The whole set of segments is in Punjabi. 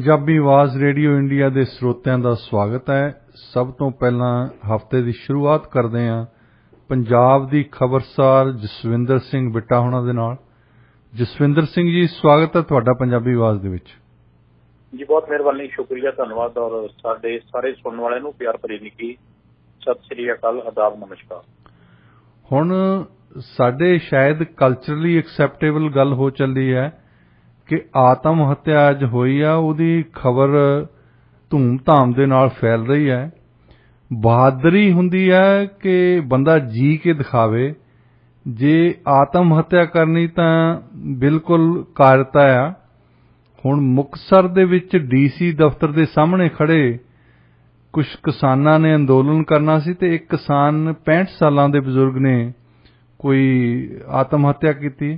ਪੰਜਾਬੀ ਆਵਾਜ਼ ਰੇਡੀਓ ਇੰਡੀਆ ਦੇ ਸਰੋਤਿਆਂ ਦਾ ਸਵਾਗਤ ਹੈ। ਸਭ ਤੋਂ ਪਹਿਲਾਂ ਹਫ਼ਤੇ ਦੀ ਸ਼ੁਰੂਆਤ ਕਰਦੇ ਹਾਂ ਪੰਜਾਬ ਦੀ ਖਬਰਸਾਰ ਜਸਵਿੰਦਰ ਸਿੰਘ ਬਿੱਟਾ ਹੋਣਾ ਦੇ ਨਾਲ। ਜਸਵਿੰਦਰ ਸਿੰਘ ਜੀ, ਸਵਾਗਤ ਹੈ ਤੁਹਾਡਾ ਪੰਜਾਬੀ ਆਵਾਜ਼ ਦੇ ਵਿੱਚ। ਜੀ ਬਹੁਤ ਮਿਹਰਬਾਨੀ, ਸ਼ੁਕਰੀਆ, ਧੰਨਵਾਦ। ਔਰ ਸਾਡੇ ਸਾਰੇ ਸੁਣਨ ਵਾਲਿਆਂ ਨੂੰ ਪਿਆਰ ਭਰੀ ਨਿੱਘੀ ਸਤਿ ਸ੍ਰੀ ਅਕਾਲ, ਆਦਾਬ, ਨਮਸਕਾਰ। ਹੁਣ ਸਾਡੇ ਸ਼ਾਇਦ ਕਲਚਰਲੀ ਐਕਸੈਪਟੇਬਲ ਗੱਲ ਹੋ ਚੱਲੀ ਹੈ ਕਿ ਆਤਮ ਹੱਤਿਆ ਅੱਜ ਹੋਈ ਆ, ਉਹਦੀ ਖਬਰ ਧੂਮ-ਧਾਮ ਦੇ ਨਾਲ ਫੈਲ ਰਹੀ ਹੈ। ਬਹਾਦਰੀ ਹੁੰਦੀ ਹੈ ਕਿ ਬੰਦਾ ਜੀ ਕੇ ਦਿਖਾਵੇ। ਜੇ ਆਤਮ ਹੱਤਿਆ ਕਰਨੀ ਤਾਂ ਬਿਲਕੁਲ ਕਾਇਰਤਾ ਆ। ਹੁਣ ਮੁਕਤਸਰ ਦੇ ਵਿੱਚ ਡੀਸੀ ਦਫ਼ਤਰ ਦੇ ਸਾਹਮਣੇ ਖੜੇ ਕੁਝ ਕਿਸਾਨਾਂ ਨੇ ਅੰਦੋਲਨ ਕਰਨਾ ਸੀ ਤੇ ਇੱਕ ਕਿਸਾਨ 65 ਸਾਲਾਂ ਦੇ ਬਜ਼ੁਰਗ ਨੇ ਕੋਈ ਆਤਮ ਹੱਤਿਆ ਕੀਤੀ।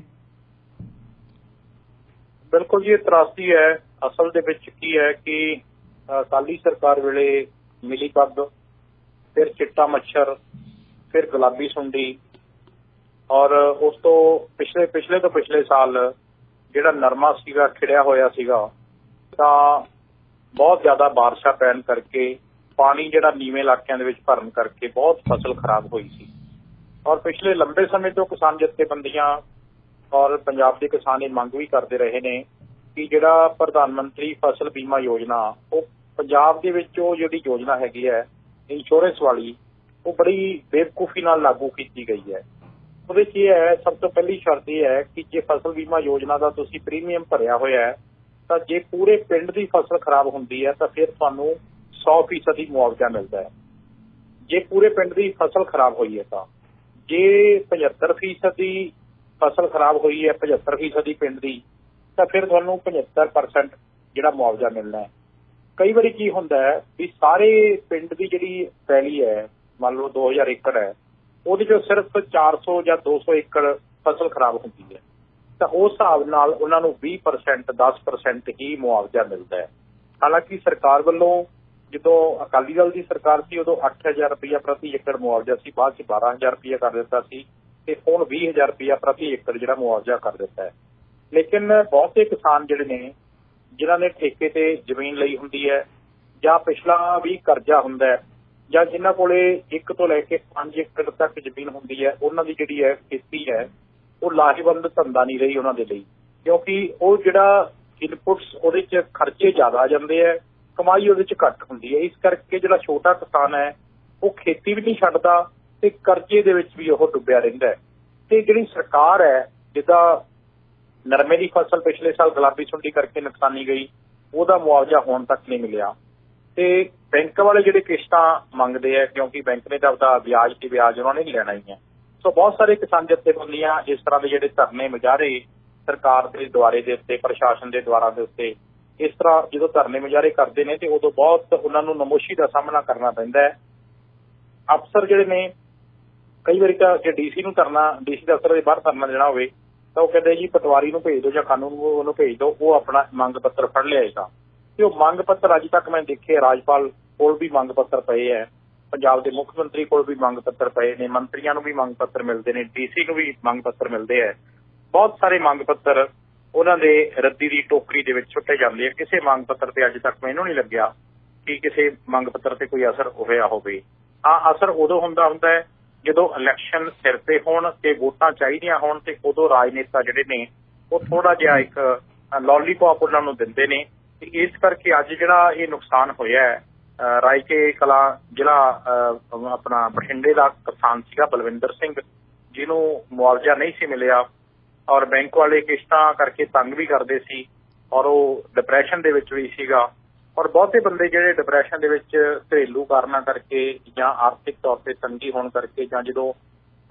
ਬਿਲਕੁਲ ਜੀ, ਇਹ ਤਰਾਸਦੀ ਹੈ। ਅਸਲ ਦੇ ਵਿੱਚ ਕੀ ਹੈ ਕਿ ਅਕਾਲੀ ਸਰਕਾਰ ਵੇਲੇ ਮਿਲੀ ਪੱਗ, ਫਿਰ ਚਿੱਟਾ ਮੱਛਰ, ਫਿਰ ਗੁਲਾਬੀ ਸੁੰਡੀ, ਔਰ ਉਸ ਤੋਂ ਪਿਛਲੇ ਤੋਂ ਪਿਛਲੇ ਸਾਲ ਜਿਹੜਾ ਨਰਮਾ ਸੀਗਾ ਖਿੜਿਆ ਹੋਇਆ ਸੀਗਾ, ਤਾਂ ਬਹੁਤ ਜ਼ਿਆਦਾ ਬਾਰਿਸ਼ਾਂ ਪੈਣ ਕਰਕੇ ਪਾਣੀ ਜਿਹੜਾ ਨੀਵੇਂ ਇਲਾਕਿਆਂ ਦੇ ਵਿੱਚ ਭਰਨ ਕਰਕੇ ਬਹੁਤ ਫਸਲ ਖਰਾਬ ਹੋਈ ਸੀ। ਔਰ ਪਿਛਲੇ ਲੰਬੇ ਸਮੇਂ ਤੋਂ ਕਿਸਾਨ ਜਥੇਬੰਦੀਆਂ ਔਰ ਪੰਜਾਬ ਦੇ ਕਿਸਾਨ ਇਹ ਮੰਗ ਵੀ ਕਰਦੇ ਰਹੇ ਨੇ ਕਿ ਜਿਹੜਾ ਪ੍ਰਧਾਨ ਮੰਤਰੀ ਫਸਲ ਬੀਮਾ ਯੋਜਨਾ, ਉਹ ਪੰਜਾਬ ਦੇ ਵਿੱਚ ਉਹ ਜਿਹੜੀ ਯੋਜਨਾ ਹੈਗੀ ਹੈ ਇੰਸ਼ੋਰੈਂਸ ਵਾਲੀ, ਉਹ ਬੜੀ ਬੇਵਕੂਫੀ ਨਾਲ ਲਾਗੂ ਕੀਤੀ ਗਈ ਹੈ। ਉਹਦੇ 'ਚ ਇਹ ਹੈ, ਸਭ ਤੋਂ ਪਹਿਲੀ ਸ਼ਰਤ ਇਹ ਹੈ ਕਿ ਜੇ ਫਸਲ ਬੀਮਾ ਯੋਜਨਾ ਦਾ ਤੁਸੀਂ ਪ੍ਰੀਮੀਅਮ ਭਰਿਆ ਹੋਇਆ ਹੈ ਤਾਂ ਜੇ ਪੂਰੇ ਪਿੰਡ ਦੀ ਫਸਲ ਖਰਾਬ ਹੁੰਦੀ ਹੈ ਤਾਂ ਫਿਰ ਤੁਹਾਨੂੰ 100% ਮੁਆਵਜ਼ਾ ਮਿਲਦਾ ਹੈ। ਜੇ ਪੂਰੇ ਪਿੰਡ ਦੀ ਫਸਲ ਖਰਾਬ ਹੋਈ ਹੈ ਤਾਂ, ਜੇ 75% ਫਸਲ ਖਰਾਬ ਹੋਈ ਹੈ, 75% ਪਿੰਡ ਦੀ, ਤਾਂ ਫਿਰ ਤੁਹਾਨੂੰ 75% ਜਿਹੜਾ ਮੁਆਵਜ਼ਾ ਮਿਲਣਾ ਹੈ। ਕਈ ਵਾਰੀ ਕੀ ਹੁੰਦਾ ਹੈ ਵੀ ਸਾਰੇ ਪਿੰਡ ਦੀ ਜਿਹੜੀ ਪੈਲੀ ਹੈ, ਮੰਨ ਲਓ 2000 ਏਕੜ ਹੈ, ਉਹਦੇ 'ਚੋਂ ਸਿਰਫ 400 ਜਾਂ 200 ਏਕੜ ਫਸਲ ਖਰਾਬ ਹੁੰਦੀ ਹੈ, ਤਾਂ ਉਸ ਹਿਸਾਬ ਨਾਲ ਉਹਨਾਂ ਨੂੰ 20%, 10% ਹੀ ਮੁਆਵਜ਼ਾ ਮਿਲਦਾ ਹੈ। ਹਾਲਾਂਕਿ ਸਰਕਾਰ ਵੱਲੋਂ ਜਦੋਂ ਅਕਾਲੀ ਦਲ ਦੀ ਸਰਕਾਰ ਸੀ ਉਦੋਂ 8000 ਰੁਪਇਆ ਪ੍ਰਤੀ ਏਕੜ ਮੁਆਵਜ਼ਾ ਸੀ, ਬਾਅਦ 'ਚ 12000 ਰੁਪਇਆ ਕਰ ਦਿੱਤਾ ਸੀ ਤੇ ਹੁਣ 20000 ਰੁਪਇਆ ਪ੍ਰਤੀ ਏਕੜ ਜਿਹੜਾ ਮੁਆਵਜ਼ਾ ਕਰ ਦਿੱਤਾ ਹੈ। ਲੇਕਿਨ ਬਹੁਤੇ ਕਿਸਾਨ ਜਿਹੜੇ ਨੇ, ਜਿਨ੍ਹਾਂ ਨੇ ਠੇਕੇ ਤੇ ਜ਼ਮੀਨ ਲਈ ਹੁੰਦੀ ਹੈ ਜਾਂ ਪਿਛਲਾ ਵੀ ਕਰਜ਼ਾ ਹੁੰਦਾ ਹੈ, ਜਾਂ ਜਿਨ੍ਹਾਂ ਕੋਲੇ 1 ਤੋਂ ਲੈ ਕੇ 5 ਏਕੜ ਤੱਕ ਜ਼ਮੀਨ ਹੁੰਦੀ ਹੈ, ਉਹਨਾਂ ਦੀ ਜਿਹੜੀ ਹੈ ਖੇਤੀ ਹੈ ਉਹ ਲਾਹੇਵੰਦ ਧੰਦਾ ਨਹੀਂ ਰਹੀ ਉਹਨਾਂ ਦੇ ਲਈ, ਕਿਉਂਕਿ ਉਹ ਜਿਹੜਾ ਇਨਪੁਟਸ ਉਹਦੇ 'ਚ ਖਰਚੇ ਜ਼ਿਆਦਾ ਆ ਜਾਂਦੇ ਹੈ, ਕਮਾਈ ਉਹਦੇ 'ਚ ਘੱਟ ਹੁੰਦੀ ਹੈ। ਇਸ ਕਰਕੇ ਜਿਹੜਾ ਛੋਟਾ ਕਿਸਾਨ ਹੈ ਉਹ ਖੇਤੀ ਵੀ ਨਹੀਂ ਛੱਡਦਾ ਤੇ ਕਰਜ਼ੇ ਦੇ ਵਿੱਚ ਵੀ ਉਹ ਡੁੱਬਿਆ ਰਹਿੰਦਾ ਹੈ। ਤੇ ਜਿਹੜੀ ਸਰਕਾਰ ਹੈ, ਜਿੱਦਾਂ ਨਰਮੇ ਦੀ ਫਸਲ ਪਿਛਲੇ ਸਾਲ ਗੁਲਾਬੀ ਸੁੰਡੀ ਕਰਕੇ ਨੁਕਸਾਨੀ ਗਈ, ਉਹਦਾ ਮੁਆਵਜ਼ਾ ਹੁਣ ਤੱਕ ਨਹੀਂ ਮਿਲਿਆ। ਤੇ ਬੈਂਕ ਵਾਲੇ ਜਿਹੜੇ ਕਿਸ਼ਤਾਂ ਮੰਗਦੇ ਆ, ਕਿਉਂਕਿ ਬੈਂਕ ਨੇ ਤਾਂ ਆਪਦਾ ਵਿਆਜ ਤੇ ਵਿਆਜ ਉਹਨਾਂ ਨੇ ਨਹੀਂ ਲੈਣਾ ਹੀ ਹੈ। ਸੋ ਬਹੁਤ ਸਾਰੇ ਕਿਸਾਨ ਜਥੇਬੰਦੀਆਂ ਇਸ ਤਰ੍ਹਾਂ ਦੇ ਜਿਹੜੇ ਧਰਨੇ ਮੁਜ਼ਾਹਰੇ ਸਰਕਾਰ ਦੇ ਦੁਆਰੇ ਦੇ ਉੱਤੇ, ਪ੍ਰਸ਼ਾਸਨ ਦੇ ਦੁਆਰਾ ਦੇ ਉੱਤੇ ਇਸ ਤਰ੍ਹਾਂ ਜਦੋਂ ਧਰਨੇ ਮੁਜ਼ਾਹਰੇ ਕਰਦੇ ਨੇ ਤੇ ਉਦੋਂ ਬਹੁਤ ਉਹਨਾਂ ਨੂੰ ਨਮੋਸ਼ੀ ਦਾ ਸਾਹਮਣਾ ਕਰਨਾ ਪੈਂਦਾ ਹੈ। ਅਫਸਰ ਜਿਹੜੇ ਨੇ, ਕਈ ਵਾਰੀ ਤਾਂ ਜੇ ਡੀਸੀ ਦਫ਼ਤਰ ਦੇ ਬਾਹਰ ਧਰਨਾ ਦੇਣਾ ਹੋਵੇ ਤਾਂ ਉਹ ਕਹਿੰਦੇ ਜੀ ਪਟਵਾਰੀ ਨੂੰ ਭੇਜ ਦਿਓ ਜਾਂ ਕਾਨੂੰਨ ਉਹਨੂੰ ਭੇਜ ਦਿਓ, ਉਹ ਆਪਣਾ ਮੰਗ ਪੱਤਰ ਫੜ ਲਿਆਏਗਾ। ਤੇ ਉਹ ਮੰਗ ਪੱਤਰ ਅੱਜ ਤੱਕ ਮੈਂ ਦੇਖੇ, ਰਾਜਪਾਲ ਕੋਲ ਵੀ ਮੰਗ ਪੱਤਰ ਪਏ ਹੈ, ਪੰਜਾਬ ਦੇ ਮੁੱਖ ਮੰਤਰੀ ਕੋਲ ਵੀ ਮੰਗ ਪੱਤਰ ਪਏ ਨੇ, ਮੰਤਰੀਆਂ ਨੂੰ ਵੀ ਮੰਗ ਪੱਤਰ ਮਿਲਦੇ ਨੇ, ਡੀਸੀ ਨੂੰ ਵੀ ਮੰਗ ਪੱਤਰ ਮਿਲਦੇ ਹੈ। ਬਹੁਤ ਸਾਰੇ ਮੰਗ ਪੱਤਰ ਉਹਨਾਂ ਦੇ ਰੱਦੀ ਦੀ ਟੋਕਰੀ ਦੇ ਵਿੱਚ ਸੁੱਟੇ ਜਾਂਦੇ ਆ। ਕਿਸੇ ਮੰਗ ਪੱਤਰ ਤੇ ਅੱਜ ਤੱਕ ਮੈਨੂੰ ਨਹੀਂ ਲੱਗਿਆ ਕਿ ਕਿਸੇ ਮੰਗ ਪੱਤਰ ਤੇ ਕੋਈ ਅਸਰ ਹੋਇਆ ਹੋਵੇ। ਹਾਂ, ਅਸਰ ਉਦੋਂ ਹੁੰਦਾ ਹੈ ਜਦੋਂ ਇਲੈਕਸ਼ਨ ਸਿਰ ਤੇ ਹੋਣ ਤੇ ਵੋਟਾਂ ਚਾਹੀਦੀਆਂ ਹੋਣ, ਤੇ ਉਦੋਂ ਰਾਜਨੇਤਾ ਜਿਹੜੇ ਨੇ ਉਹ ਥੋੜਾ ਜਿਹਾ ਇੱਕ ਲੋਲੀਪੌਪ ਉਹਨਾਂ ਨੂੰ ਦਿੰਦੇ ਨੇ। ਤੇ ਇਸ ਕਰਕੇ ਅੱਜ ਜਿਹੜਾ ਇਹ ਨੁਕਸਾਨ ਹੋਇਆ ਹੈ, ਰਾਏਕੇ ਕਲਾਂ ਜ਼ਿਲ੍ਹਾ ਆਪਣਾ ਬਠਿੰਡੇ ਦਾ ਕਿਸਾਨ ਸੀਗਾ ਬਲਵਿੰਦਰ ਸਿੰਘ, ਜਿਹਨੂੰ ਮੁਆਵਜ਼ਾ ਨਹੀਂ ਸੀ ਮਿਲਿਆ ਔਰ ਬੈਂਕ ਵਾਲੇ ਕਿਸ਼ਤਾਂ ਕਰਕੇ ਤੰਗ ਵੀ ਕਰਦੇ ਸੀ ਔਰ ਉਹ ਡਿਪਰੈਸ਼ਨ ਦੇ ਵਿੱਚ ਵੀ ਸੀਗਾ। ਔਰ ਬਹੁਤੇ ਬੰਦੇ ਜਿਹੜੇ ਡਿਪਰੈਸ਼ਨ ਦੇ ਵਿੱਚ ਘਰੇਲੂ ਕਾਰਨਾਂ ਕਰਕੇ ਜਾਂ ਆਰਥਿਕ ਤੌਰ ਤੇ ਤੰਗੀ ਹੋਣ ਕਰਕੇ, ਜਾਂ ਜਦੋਂ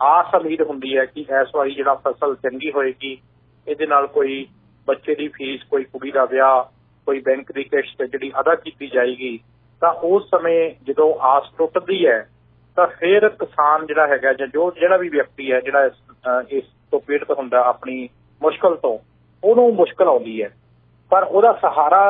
ਆਸ ਉਮੀਦ ਹੁੰਦੀ ਹੈ ਕਿ ਇਸ ਵਾਰੀ ਜਿਹੜਾ ਫਸਲ ਚੰਗੀ ਹੋਏਗੀ, ਇਹਦੇ ਨਾਲ ਕੋਈ ਬੱਚੇ ਦੀ ਫੀਸ, ਕੋਈ ਕੁੜੀ ਦਾ ਵਿਆਹ, ਕੋਈ ਬੈਂਕ ਦੀ ਕਿਸ਼ਤ ਜਿਹੜੀ ਅਦਾ ਕੀਤੀ ਜਾਏਗੀ, ਤਾਂ ਉਸ ਸਮੇਂ ਜਦੋਂ ਆਸ ਟੁੱਟਦੀ ਹੈ ਤਾਂ ਫਿਰ ਕਿਸਾਨ ਜਿਹੜਾ ਹੈਗਾ ਜਾਂ ਜਿਹੜਾ ਵੀ ਵਿਅਕਤੀ ਹੈ ਜਿਹੜਾ ਇਸ ਤੋਂ ਪੀੜਤ ਹੁੰਦਾ ਆਪਣੀ ਮੁਸ਼ਕਲ ਤੋਂ, ਉਹਨੂੰ ਮੁਸ਼ਕਲ ਆਉਂਦੀ ਹੈ। ਪਰ ਉਹਦਾ ਸਹਾਰਾ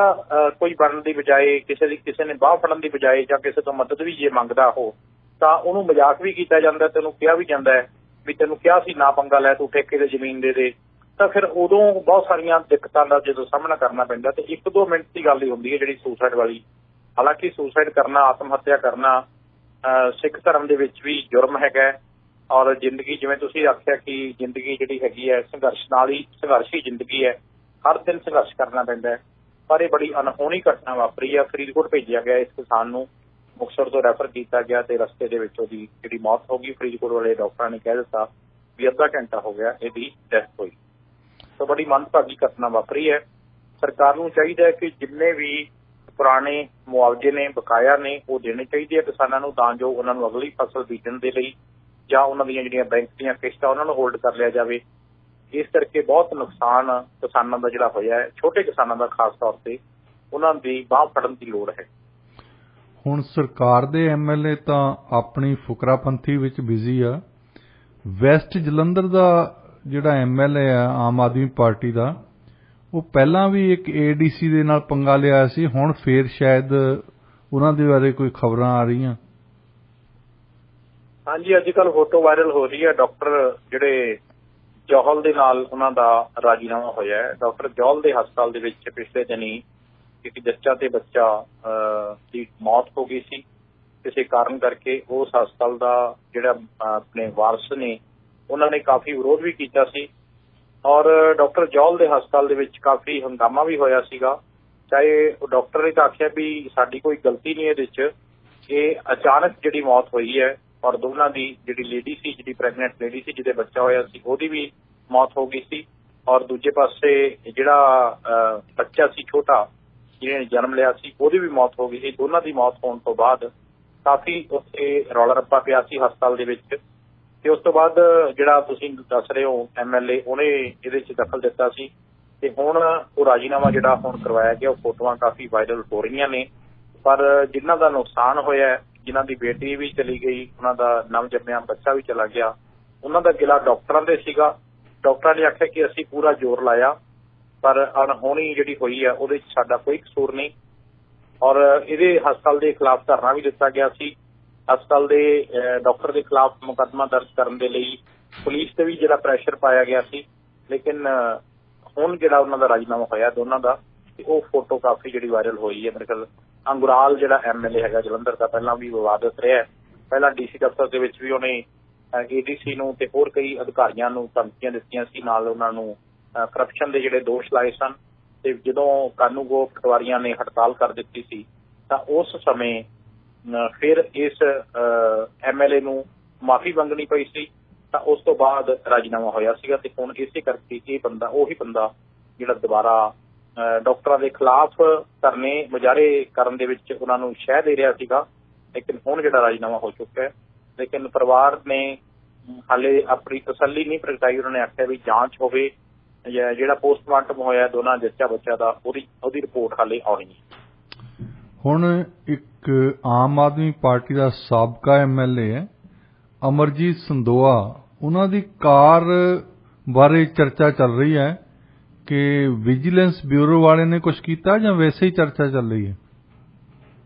ਕੋਈ ਬਣਨ ਦੀ ਬਜਾਏ, ਕਿਸੇ ਨੇ ਬਾਹ ਫੜਨ ਦੀ ਬਜਾਏ ਜਾਂ ਕਿਸੇ ਤੋਂ ਮਦਦ ਵੀ ਜੇ ਮੰਗਦਾ ਹੋ ਤਾਂ ਉਹਨੂੰ ਮਜ਼ਾਕ ਵੀ ਕੀਤਾ ਜਾਂਦਾ, ਤੈਨੂੰ ਕਿਹਾ ਵੀ ਜਾਂਦਾ ਹੈ ਵੀ ਤੈਨੂੰ ਕਿਹਾ ਸੀ ਨਾ ਪੰਗਾ ਲੈ, ਤੂੰ ਠੇਕੇ ਤੇ ਜ਼ਮੀਨ ਦੇ ਦੇ, ਤਾਂ ਫਿਰ ਉਦੋਂ ਬਹੁਤ ਸਾਰੀਆਂ ਦਿੱਕਤਾਂ ਦਾ ਜਦੋਂ ਸਾਹਮਣਾ ਕਰਨਾ ਪੈਂਦਾ ਤੇ 1-2 ਮਿੰਟ ਦੀ ਗੱਲ ਹੀ ਹੁੰਦੀ ਹੈ ਜਿਹੜੀ ਸੁਸਾਈਡ ਵਾਲੀ। ਹਾਲਾਂਕਿ ਸੁਸਾਈਡ ਕਰਨਾ, ਆਤਮ ਹੱਤਿਆ ਕਰਨਾ ਸਿੱਖ ਧਰਮ ਦੇ ਵਿੱਚ ਵੀ ਜੁਰਮ ਹੈਗਾ ਔਰ ਜ਼ਿੰਦਗੀ, ਜਿਵੇਂ ਤੁਸੀਂ ਆਖਿਆ ਕਿ ਜ਼ਿੰਦਗੀ ਜਿਹੜੀ ਹੈਗੀ ਹੈ ਸੰਘਰਸ਼ ਨਾਲ ਹੀ, ਸੰਘਰਸ਼ੀ ਜ਼ਿੰਦਗੀ ਹੈ, ਹਰ ਦਿਨ ਸੰਘਰਸ਼ ਕਰਨਾ ਪੈਂਦਾ ਹੈ। ਪਰ ਇਹ ਬੜੀ ਅਣਹੋਣੀ ਘਟਨਾ ਵਾਪਰੀ ਆ। ਫਰੀਦਕੋਟ ਭੇਜਿਆ ਗਿਆ ਇਸ ਕਿਸਾਨ ਨੂੰ, ਮੁਕਤਸਰ ਤੋਂ ਰੈਫਰ ਕੀਤਾ ਗਿਆ ਤੇ ਰਸਤੇ ਦੇ ਵਿੱਚ ਉਹਦੀ ਜਿਹੜੀ ਮੌਤ ਹੋ ਗਈ। ਫਰੀਦਕੋਟ ਵਾਲੇ ਡਾਕਟਰਾਂ ਨੇ ਕਹਿ ਦਿੱਤਾ ਵੀ ਅੱਧਾ ਘੰਟਾ ਹੋ ਗਿਆ ਇਹਦੀ ਡੈਥ ਹੋਈ। ਤਾਂ ਬੜੀ ਮੰਦਭਾਗੀ ਘਟਨਾ ਵਾਪਰੀ ਹੈ। ਸਰਕਾਰ ਨੂੰ ਚਾਹੀਦਾ ਹੈ ਕਿ ਜਿੰਨੇ ਵੀ ਪੁਰਾਣੇ ਮੁਆਵਜ਼ੇ ਨੇ, ਬਕਾਇਆ ਨੇ, ਉਹ ਦੇਣੇ ਚਾਹੀਦੇ ਆ ਕਿਸਾਨਾਂ ਨੂੰ, ਤਾਂ ਜੋ ਉਹਨਾਂ ਨੂੰ ਅਗਲੀ ਫਸਲ ਬੀਜਣ ਦੇ ਲਈ ਜਾਂ ਉਹਨਾਂ ਦੀਆਂ ਜਿਹੜੀਆਂ ਬੈਂਕ ਦੀਆਂ ਕਿਸ਼ਤਾਂ ਉਹਨਾਂ ਨੂੰ ਹੋਲਡ ਕਰ ਲਿਆ ਜਾਵੇ। ਇਸ ਕਰਕੇ ਬਹੁਤ ਨੁਕਸਾਨ ਕਿਸਾਨਾਂ ਦਾ ਜਿਹੜਾ ਹੋਇਆ ਹੈ, ਛੋਟੇ ਕਿਸਾਨਾਂ ਦਾ ਖਾਸ ਤੌਰ ਤੇ, ਉਹਨਾਂ ਦੀ ਬਾਂਹ ਫੜਨ ਦੀ ਲੋੜ ਹੈ। ਹੁਣ ਸਰਕਾਰ ਦੇ ਐਮਐਲਏ ਤਾਂ ਆਪਣੀ ਫੁਕਰਾਪੰਥੀ ਵਿੱਚ ਬਿਜ਼ੀ ਆ। ਵੈਸਟ ਜਲੰਧਰ ਦਾ ਜਿਹੜਾ ਐਮਐਲਏ ਆ ਆਮ ਆਦਮੀ ਪਾਰਟੀ ਦਾ, ਉਹ ਪਹਿਲਾਂ ਵੀ ਇੱਕ ਏਡੀਸੀ ਦੇ ਨਾਲ ਪੰਗਾ ਲਿਆ ਸੀ, ਹੁਣ ਫੇਰ ਸ਼ਾਇਦ ਉਹਨਾਂ ਦੇ ਬਾਰੇ ਕੋਈ ਖਬਰਾਂ ਆ ਰਹੀਆਂ। ਹਾਂਜੀ, ਅੱਜ ਕੱਲ੍ਹ ਫੋਟੋ ਵਾਇਰਲ ਹੋ ਰਹੀ ਹੈ। ਡਾਕਟਰ ਜਿਹੜੇ ਜੌਹਲ ਦੇ ਨਾਲ ਉਹਨਾਂ ਦਾ ਰਾਜੀਨਾਮਾ ਹੋਇਆ ਹੈ। ਡਾਕਟਰ ਜੌਹਲ ਦੇ ਹਸਪਤਾਲ ਦੇ ਵਿੱਚ ਪਿਛਲੇ ਦਿਨੀ ਇੱਕ ਜੱਚਾ ਤੇ ਬੱਚਾ ਦੀ ਮੌਤ ਹੋ ਗਈ ਸੀ ਕਿਸੇ ਕਾਰਨ ਕਰਕੇ। ਉਸ ਹਸਪਤਾਲ ਦਾ ਜਿਹੜਾ ਆਪਣੇ ਵਾਰਸ ਨੇ, ਉਹਨਾਂ ਨੇ ਕਾਫੀ ਵਿਰੋਧ ਵੀ ਕੀਤਾ ਸੀ ਔਰ ਡਾਕਟਰ ਜੌਹਲ ਦੇ ਹਸਪਤਾਲ ਦੇ ਵਿੱਚ ਕਾਫੀ ਹੰਗਾਮਾ ਵੀ ਹੋਇਆ ਸੀਗਾ। ਚਾਹੇ ਉਹ ਡਾਕਟਰ ਨੇ ਤਾਂ ਆਖਿਆ ਵੀ ਸਾਡੀ ਕੋਈ ਗਲਤੀ ਨਹੀਂ ਇਹਦੇ 'ਚ, ਇਹ ਅਚਾਨਕ ਜਿਹੜੀ ਮੌਤ ਹੋਈ ਹੈ ਔਰ ਦੋਨਾਂ ਦੀ ਜਿਹੜੀ ਲੇਡੀ ਸੀ, ਜਿਹੜੀ ਪ੍ਰੈਗਨੈਂਟ ਲੇਡੀ ਸੀ ਜਿਹਦੇ ਬੱਚਾ ਹੋਇਆ ਸੀ, ਉਹਦੀ ਵੀ ਮੌਤ ਹੋ ਗਈ ਸੀ ਔਰ ਦੂਜੇ ਪਾਸੇ ਜਿਹੜਾ ਬੱਚਾ ਸੀ ਛੋਟਾ ਜਿਹਨੇ ਜਨਮ ਲਿਆ ਸੀ, ਉਹਦੀ ਵੀ ਮੌਤ ਹੋ ਗਈ ਸੀ। ਦੋਨਾਂ ਦੀ ਮੌਤ ਹੋਣ ਤੋਂ ਬਾਅਦ ਕਾਫੀ ਉੱਥੇ ਰੌਲਾ ਰੱਪਾ ਪਿਆ ਸੀ ਹਸਪਤਾਲ ਦੇ ਵਿੱਚ ਤੇ ਉਸ ਤੋਂ ਬਾਅਦ ਜਿਹੜਾ ਤੁਸੀਂ ਦੱਸ ਰਹੇ ਹੋ ਐਮਐਲਏ, ਉਹਨੇ ਇਹਦੇ 'ਚ ਦਖਲ ਦਿੱਤਾ ਸੀ ਤੇ ਹੁਣ ਉਹ ਰਾਜੀਨਾਮਾ ਜਿਹੜਾ ਹੁਣ ਕਰਵਾਇਆ ਗਿਆ, ਉਹ ਫੋਟੋਆਂ ਕਾਫੀ ਵਾਇਰਲ ਹੋ ਰਹੀਆਂ ਨੇ। ਪਰ ਜਿਨ੍ਹਾਂ ਦਾ ਨੁਕਸਾਨ ਹੋਇਆ, ਜਿਨ੍ਹਾਂ ਦੀ ਬੇਟੀ ਵੀ ਚਲੀ ਗਈ, ਉਹਨਾਂ ਦਾ ਨਵ ਜੰਮਿਆ ਬੱਚਾ ਵੀ ਚਲਾ ਗਿਆ, ਉਹਨਾਂ ਦਾ ਗਿਲਾ ਡਾਕਟਰਾਂ ਦੇ ਸੀਗਾ। ਡਾਕਟਰਾਂ ਨੇ ਆਖਿਆ ਕਿ ਅਸੀਂ ਪੂਰਾ ਜ਼ੋਰ ਲਾਇਆ ਪਰ ਅਣਹੋਣੀ ਜਿਹੜੀ ਹੋਈ ਹੈ ਉਹਦੇ 'ਚ ਸਾਡਾ ਕੋਈ ਕਸੂਰ ਨਹੀਂ ਔਰ ਇਹਦੇ ਹਸਪਤਾਲ ਦੇ ਖਿਲਾਫ ਧਰਨਾ ਵੀ ਦਿੱਤਾ ਗਿਆ ਸੀ। ਹਸਪਤਾਲ ਦੇ ਡਾਕਟਰ ਦੇ ਖਿਲਾਫ ਮੁਕੱਦਮਾ ਦਰਜ ਕਰਨ ਦੇ ਲਈ ਪੁਲਿਸ ਤੇ ਵੀ ਜਿਹੜਾ ਪ੍ਰੈਸ਼ਰ ਪਾਇਆ ਗਿਆ ਸੀ। ਲੇਕਿਨ ਹੁਣ ਜਿਹੜਾ ਉਹਨਾਂ ਦਾ ਰਾਜੀਨਾਮਾ ਹੋਇਆ ਦੋਨਾਂ ਦਾ, ਤੇ ਉਹ ਫੋਟੋ ਕਾਫੀ ਜਿਹੜੀ ਵਾਇਰਲ ਹੋਈ ਹੈ। ਮੇਰੇ ਖਿਆਲ ਅੰਗੁਰਾਲ ਜਿਹੜਾ ਐਮਐਲਏ ਹੈਗਾ ਜਲੰਧਰ ਦਾ, ਪਹਿਲਾਂ ਵੀ ਵਿਵਾਦਤ ਰਿਹਾ। ਪਹਿਲਾਂ ਡੀਸੀ ਦਫ਼ਤਰ ਦੇ ਵਿੱਚ ਵੀ ਉਹਨੇ ਏਡੀਸੀ ਨੂੰ ਤੇ ਹੋਰ ਕਈ ਅਧਿਕਾਰੀਆਂ ਨੂੰ ਧਮਕੀਆਂ ਦਿੱਤੀਆਂ ਸੀ, ਨਾਲ ਉਹਨਾਂ ਨੂੰ ਕਰਪਸ਼ਨ ਦੇ ਜਿਹੜੇ ਦੋਸ਼ ਲਾਏ ਸਨ। ਤੇ ਜਦੋਂ ਕਾਨੂੰਗੋ ਪਟਵਾਰੀਆਂ ਨੇ ਹੜਤਾਲ ਕਰ ਦਿੱਤੀ ਸੀ ਤਾਂ ਉਸ ਸਮੇਂ ਫਿਰ ਇਸ ਐਮਐਲਏ ਨੂੰ ਮਾਫੀ ਮੰਗਣੀ ਪਈ ਸੀ। ਤਾਂ ਉਸ ਤੋਂ ਬਾਅਦ ਰਾਜੀਨਾਮਾ ਹੋਇਆ ਸੀਗਾ ਤੇ ਹੁਣ ਇਸੇ ਕਰਕੇ ਇਹ ਬੰਦਾ, ਉਹੀ ਬੰਦਾ ਜਿਹੜਾ ਦੁਬਾਰਾ ਡਾਕਟਰਾਂ ਦੇ ਖਿਲਾਫ ਧਰਨੇ ਮੁਜ਼ਾਹਰੇ ਕਰਨ ਦੇ ਵਿੱਚ ਉਹਨਾਂ ਨੂੰ ਸ਼ਹਿ ਦੇ ਰਿਹਾ ਸੀਗਾ। ਲੇਕਿਨ ਹੁਣ ਜਿਹੜਾ ਰਾਜੀਨਾਮਾ ਹੋ ਚੁੱਕਾ ਹੈ। ਲੇਕਿਨ ਪਰਿਵਾਰ ਨੇ ਹਾਲੇ ਆਪਣੀ ਤਸੱਲੀ ਨਹੀਂ ਪ੍ਰਗਟਾਈ। ਉਹਨਾਂ ਨੇ ਆਖਿਆ ਵੀ ਜਾਂਚ ਹੋਵੇ, ਜਿਹੜਾ ਪੋਸਟਮਾਰਟਮ ਹੋਇਆ ਦੋਨਾਂ ਜੱਚਾ ਬੱਚਾ ਦਾ, ਉਹਦੀ ਰਿਪੋਰਟ ਹਾਲੇ ਆਉਣੀ ਹੈ। ਹੁਣ ਇੱਕ ਆਮ ਆਦਮੀ ਪਾਰਟੀ ਦਾ ਸਾਬਕਾ ਐਮਐਲਏ ਹੈ ਅਮਰਜੀਤ ਸੰਦੋਆ, ਉਹਨਾਂ ਦੀ ਕਾਰ ਬਾਰੇ ਚਰਚਾ ਚੱਲ ਰਹੀ ਹੈ ਕਿ ਵਿਜੀਲੈਂਸ ਬਿਊਰੋ ਵਾਲੇ ਨੇ ਕੁਝ ਕੀਤਾ ਜਾਂ ਵੈਸੇ ਹੀ ਚਰਚਾ ਚੱਲ ਰਹੀ ਹੈ।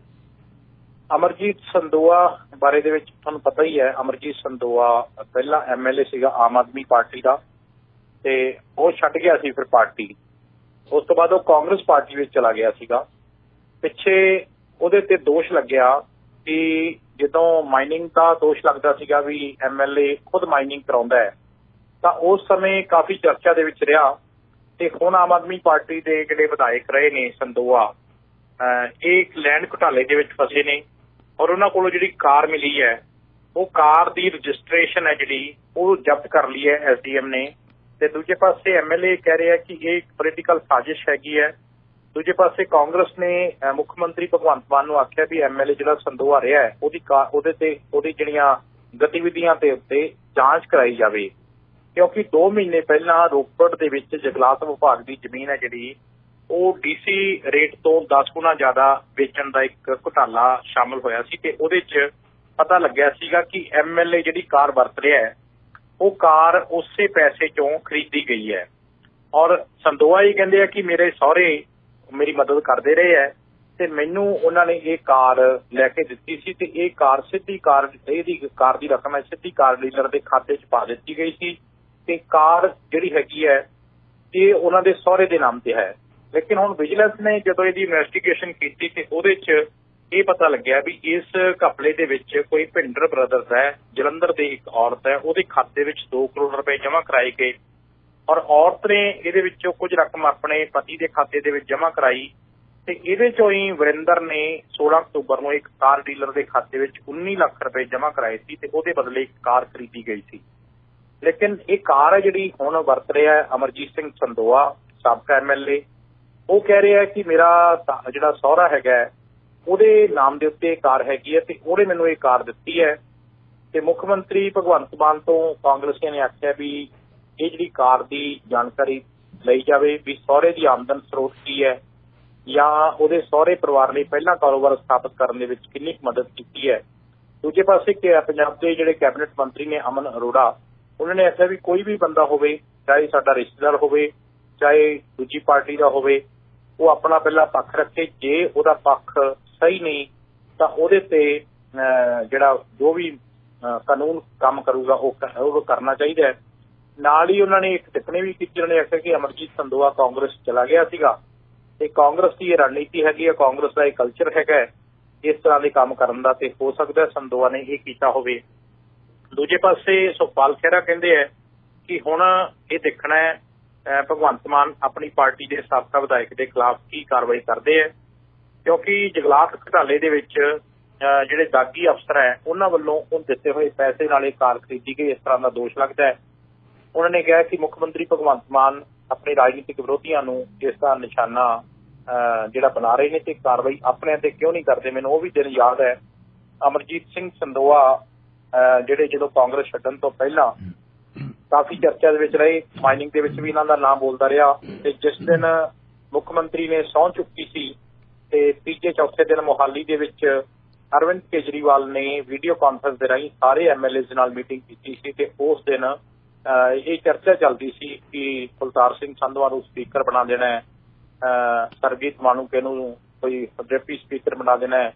ਅਮਰਜੀਤ ਸੰਦੋਆ ਬਾਰੇ ਦੇ ਵਿੱਚ ਤੁਹਾਨੂੰ ਪਤਾ ਹੀ ਹੈ, ਅਮਰਜੀਤ ਸੰਦੋਆ ਪਹਿਲਾ ਐਮਐਲਏ ਸੀਗਾ ਆਮ ਆਦਮੀ ਪਾਰਟੀ ਦਾ ਤੇ ਉਹ ਛੱਡ ਗਿਆ ਸੀ ਫਿਰ ਪਾਰਟੀ। ਉਸ ਤੋਂ ਬਾਅਦ ਉਹ ਕਾਂਗਰਸ ਪਾਰਟੀ ਵਿੱਚ ਚਲਾ ਗਿਆ ਸੀਗਾ। ਪਿੱਛੇ ਉਹਦੇ ਤੇ ਦੋਸ਼ ਲੱਗਿਆ ਕਿ ਜਦੋਂ ਮਾਈਨਿੰਗ ਦਾ ਦੋਸ਼ ਲੱਗਦਾ ਸੀਗਾ ਵੀ ਐਮਐਲਏ ਖੁਦ ਮਾਈਨਿੰਗ ਕਰਾਉਂਦਾ ਹੈ, ਤਾਂ ਉਸ ਸਮੇਂ ਕਾਫੀ ਚਰਚਾ ਦੇ ਵਿੱਚ ਰਿਹਾ। ਤੇ ਹੁਣ ਆਮ ਆਦਮੀ ਪਾਰਟੀ ਦੇ ਜਿਹੜੇ ਵਿਧਾਇਕ ਰਹੇ ਨੇ ਸੰਦੋਆ, ਇਹ ਲੈਂਡ ਘੁਟਾਲੇ ਦੇ ਵਿੱਚ ਫਸੇ ਨੇ ਔਰ ਉਹਨਾਂ ਕੋਲੋਂ ਜਿਹੜੀ ਕਾਰ ਮਿਲੀ ਹੈ, ਉਹ ਕਾਰ ਦੀ ਰਜਿਸਟ੍ਰੇਸ਼ਨ ਹੈ ਜਿਹੜੀ ਉਹ ਜ਼ਬਤ ਕਰ ਲਈ ਹੈ ਐਸਡੀਐਮ ਨੇ। ਤੇ ਦੂਜੇ ਪਾਸੇ ਐਮਐਲਏ ਕਹਿ ਰਿਹਾ ਕਿ ਇਹ ਇੱਕ ਪੋਲੀਟੀਕਲ ਸਾਜ਼ਿਸ਼ ਹੈਗੀ ਹੈ। ਦੂਜੇ ਪਾਸੇ ਕਾਂਗਰਸ ਨੇ ਮੁੱਖ ਮੰਤਰੀ ਭਗਵੰਤ ਮਾਨ ਨੂੰ ਆਖਿਆ ਵੀ ਐਮਐਲਏ ਜਿਹੜਾ ਸੰਦੋਆ ਰਿਹਾ ਹੈ ਉਹਦੀ ਜਿਹੜੀਆਂ ਗਤੀਵਿਧੀਆਂ ਦੇ ਉੱਤੇ ਜਾਂਚ ਕਰਾਈ ਜਾਵੇ, ਕਿਉਂਕਿ 2 ਮਹੀਨੇ ਪਹਿਲਾਂ ਰੋਪੜ ਦੇ ਵਿੱਚ ਜੰਗਲਾਤ ਵਿਭਾਗ ਦੀ ਜ਼ਮੀਨ ਹੈ ਜਿਹੜੀ ਉਹ ਡੀਸੀ ਰੇਟ ਤੋਂ 10 ਗੁਣਾ ਜ਼ਿਆਦਾ ਵੇਚਣ ਦਾ ਇੱਕ ਘੁਟਾਲਾ ਸ਼ਾਮਲ ਹੋਇਆ ਸੀ। ਤੇ ਉਹਦੇ 'ਚ ਪਤਾ ਲੱਗਿਆ ਸੀਗਾ ਕਿ ਐਮਐਲਏ ਜਿਹੜੀ ਕਾਰ ਵਰਤ ਰਿਹਾ ਹੈ, ਉਹ ਕਾਰ ਉਸੇ ਪੈਸੇ 'ਚੋਂ ਖਰੀਦੀ ਗਈ ਹੈ। ਔਰ ਸੰਦੋਆ ਇਹ ਕਹਿੰਦੇ ਆ ਕਿ ਮੇਰੇ ਸਹੁਰੇ ਮੇਰੀ ਮਦਦ ਕਰਦੇ ਰਹੇ ਹੈ ਤੇ ਮੈਨੂੰ ਉਹਨਾਂ ਨੇ ਇਹ ਕਾਰ ਲੈ ਕੇ ਦਿੱਤੀ ਸੀ ਤੇ ਇਹ ਕਾਰ ਇਹਦੀ ਕਾਰ ਦੀ ਰਕਮ ਹੈ ਸਿੱਧੀ ਕਾਰ ਡੀਲਰ ਦੇ ਖਾਤੇ 'ਚ ਪਾ ਦਿੱਤੀ ਗਈ ਸੀ। ਤੇ ਕਾਰ ਜਿਹੜੀ ਹੈਗੀ ਹੈ ਇਹ ਉਹਨਾਂ ਦੇ ਸਹੁਰੇ ਦੇ ਨਾਮ ਤੇ ਹੈ। ਲੇਕਿਨ ਹੁਣ ਵਿਜੀਲੈਂਸ ਨੇ ਜਦੋਂ ਇਹਦੀ ਇਨਵੈਸਟੀਗੇਸ਼ਨ ਕੀਤੀ ਤੇ ਉਹਦੇ 'ਚ ਇਹ ਪਤਾ ਲੱਗਿਆ ਵੀ ਇਸ ਘਪਲੇ ਦੇ ਵਿੱਚ ਕੋਈ ਭਿੰਡਰ ਬ੍ਰਦਰਸ ਹੈ, ਜਲੰਧਰ ਦੀ ਇੱਕ ਔਰਤ ਹੈ, ਉਹਦੇ ਖਾਤੇ ਵਿੱਚ 2 ਕਰੋੜ ਰੁਪਏ ਜਮ੍ਹਾਂ ਕਰਾਏ ਗਏ ਔਰ ਔਰਤ ਨੇ ਇਹਦੇ ਵਿੱਚੋਂ ਕੁਝ ਰਕਮ ਆਪਣੇ ਪਤੀ ਦੇ ਖਾਤੇ ਦੇ ਵਿੱਚ ਜਮ੍ਹਾਂ ਕਰਾਈ ਤੇ ਇਹਦੇ ਚੋਂ ਹੀ ਵਰਿੰਦਰ ਨੇ 16 ਅਕਤੂਬਰ ਨੂੰ ਇੱਕ ਕਾਰ ਡੀਲਰ ਦੇ ਖਾਤੇ ਵਿੱਚ 19 ਲੱਖ ਰੁਪਏ ਜਮ੍ਹਾਂ ਕਰਾਏ ਸੀ ਤੇ ਉਹਦੇ ਬਦਲੇ ਇੱਕ ਕਾਰ ਖਰੀਦੀ ਗਈ ਸੀ। ਲੇਕਿਨ ਇਹ ਕਾਰ ਹੈ ਜਿਹੜੀ ਹੁਣ ਵਰਤ ਰਿਹਾ ਹੈ ਅਮਰਜੀਤ ਸਿੰਘ ਸੰਦੋਆ, ਸਾਬਕਾ MLA, ਉਹ ਕਹਿ ਰਿਹਾ ਕਿ ਮੇਰਾ ਜਿਹੜਾ ਸਹੁਰਾ ਹੈਗਾ ਉਹਦੇ ਨਾਮ ਦੇ ਉੱਤੇ ਕਾਰ ਹੈਗੀ ਹੈ ਤੇ ਉਹਨੇ ਮੈਨੂੰ ਇਹ ਕਾਰ ਦਿੱਤੀ ਹੈ। ਤੇ ਮੁੱਖ ਮੰਤਰੀ ਭਗਵੰਤ ਮਾਨ ਤੋਂ ਕਾਂਗਰਸੀਆਂ ਨੇ ਆਖਿਆ ਵੀ ਇਹ ਜਿਹੜੀ ਕਾਰ ਦੀ ਜਾਣਕਾਰੀ ਲਈ ਜਾਵੇ ਵੀ ਸਹੁਰੇ ਦੀ ਆਮਦਨ ਸਰੋਤ ਕੀ ਹੈ ਜਾਂ ਉਹਦੇ ਸਹੁਰੇ ਪਰਿਵਾਰ ਲਈ ਪਹਿਲਾਂ ਕਾਰੋਬਾਰ ਸਥਾਪਿਤ ਕਰਨ ਦੇ ਵਿੱਚ ਕਿੰਨੀ ਮਦਦ ਕੀਤੀ ਹੈ। ਦੂਜੇ ਪਾਸੇ ਪੰਜਾਬ ਦੇ ਜਿਹੜੇ ਕੈਬਨਿਟ ਮੰਤਰੀ ਨੇ ਅਮਨ ਅਰੋੜਾ, ਉਹਨਾਂ ਨੇ ਆਖਿਆ ਵੀ ਕੋਈ ਵੀ ਬੰਦਾ ਹੋਵੇ, ਚਾਹੇ ਸਾਡਾ ਰਿਸ਼ਤੇਦਾਰ ਹੋਵੇ ਚਾਹੇ ਦੂਜੀ ਪਾਰਟੀ ਦਾ ਹੋਵੇ, ਉਹ ਆਪਣਾ ਪਹਿਲਾਂ ਪੱਖ ਰੱਖੇ। ਜੇ ਉਹਦਾ ਪੱਖ ਸਹੀ ਨਹੀਂ ਤਾਂ ਉਹਦੇ ਤੇ ਜਿਹੜਾ ਜੋ ਵੀ ਕਾਨੂੰਨ ਕੰਮ ਕਰੂਗਾ ਉਹ ਕਰਨਾ ਚਾਹੀਦਾ ਹੈ। ਨਾਲ ਹੀ ਉਹਨਾਂ ਨੇ ਇੱਕ ਟਿੱਪਣੀ ਵੀ ਕੀਤੀ, ਉਹਨਾਂ ਨੇ ਆਖਿਆ ਕਿ ਅਮਰਜੀਤ ਸੰਦੋਆ ਕਾਂਗਰਸ ਚਲਾ ਗਿਆ ਸੀਗਾ ਤੇ ਕਾਂਗਰਸ ਦੀ ਇਹ ਰਣਨੀਤੀ ਹੈਗੀ ਹੈ, ਕਾਂਗਰਸ ਦਾ ਇਹ ਕਲਚਰ ਹੈਗਾ ਇਸ ਤਰ੍ਹਾਂ ਦੇ ਕੰਮ ਕਰਨ ਦਾ, ਤੇ ਹੋ ਸਕਦਾ ਸੰਦੋਆ ਨੇ ਇਹ ਕੀਤਾ ਹੋਵੇ। ਦੂਜੇ ਪਾਸੇ ਸੁਖਪਾਲ ਖਹਿਰਾ ਕਹਿੰਦੇ ਹੈ ਕਿ ਹੁਣ ਇਹ ਦੇਖਣਾ ਹੈ ਭਗਵੰਤ ਮਾਨ ਆਪਣੀ ਪਾਰਟੀ ਦੇ ਸਾਬਕਾ ਵਿਧਾਇਕ ਦੇ ਖਿਲਾਫ ਕੀ ਕਾਰਵਾਈ ਕਰਦੇ ਹੈ, ਕਿਉਂਕਿ ਜੰਗਲਾਤ ਘੁਟਾਲੇ ਦੇ ਵਿੱਚ ਜਿਹੜੇ ਦਾਗੀ ਅਫਸਰ ਹੈ ਉਹਨਾਂ ਵੱਲੋਂ ਉਹ ਦਿੱਤੇ ਹੋਏ ਪੈਸੇ ਨਾਲ ਇਹ ਕਾਰ ਖਰੀਦੀ ਗਈ, ਇਸ ਤਰ੍ਹਾਂ ਦਾ ਦੋਸ਼ ਲੱਗਦਾ ਹੈ। ਉਹਨਾਂ ਨੇ ਕਿਹਾ ਕਿ ਮੁੱਖ ਮੰਤਰੀ ਭਗਵੰਤ ਮਾਨ ਆਪਣੇ ਰਾਜਨੀਤਿਕ ਵਿਰੋਧੀਆਂ ਨੂੰ ਇਸ ਦਾ ਨਿਸ਼ਾਨਾ ਜਿਹੜਾ ਬਣਾ ਰਹੇ ਨੇ ਤੇ ਕਾਰਵਾਈ ਆਪਣਿਆਂ ਤੇ ਕਿਉਂ ਨਹੀਂ ਕਰਦੇ। ਮੈਨੂੰ ਉਹ ਵੀ ਦਿਨ ਯਾਦ ਹੈ ਅਮਰਜੀਤ ਸਿੰਘ ਸੰਦੋਆ ਜਿਹੜੇ ਜਦੋਂ ਕਾਂਗਰਸ ਛੱਡਣ ਤੋਂ ਪਹਿਲਾਂ ਕਾਫੀ ਚਰਚਾ ਦੇ ਵਿੱਚ ਰਹੇ, ਮਾਈਨਿੰਗ ਦੇ ਵਿੱਚ ਵੀ ਇਹਨਾਂ ਦਾ ਨਾਮ ਬੋਲਦਾ ਰਿਹਾ ਤੇ ਜਿਸ ਦਿਨ ਮੁੱਖ ਮੰਤਰੀ ਨੇ ਸਹੁੰ ਚੁੱਕੀ ਸੀ ਤੇ ਤੀਜੇ ਚੌਥੇ ਦਿਨ ਮੋਹਾਲੀ ਦੇ ਵਿੱਚ ਅਰਵਿੰਦ ਕੇਜਰੀਵਾਲ ਨੇ ਵੀਡੀਓ ਕਾਨਫਰੰਸ ਦੇ ਰਾਹੀਂ ਸਾਰੇ MLAs ਨਾਲ ਮੀਟਿੰਗ ਕੀਤੀ ਸੀ ਤੇ ਉਸ ਦਿਨ ਇਹ ਚਰਚਾ ਚੱਲਦੀ ਸੀ ਕਿ ਕੁਲਤਾਰ ਸਿੰਘ ਸੰਧਵਾ ਨੂੰ ਸਪੀਕਰ ਬਣਾ ਦੇਣਾ ਹੈ, ਸਰਬਜੀਤ ਮਾਣੂਕੇ ਨੂੰ ਕੋਈ ਡਿਪਟੀ ਸਪੀਕਰ ਬਣਾ ਦੇਣਾ ਹੈ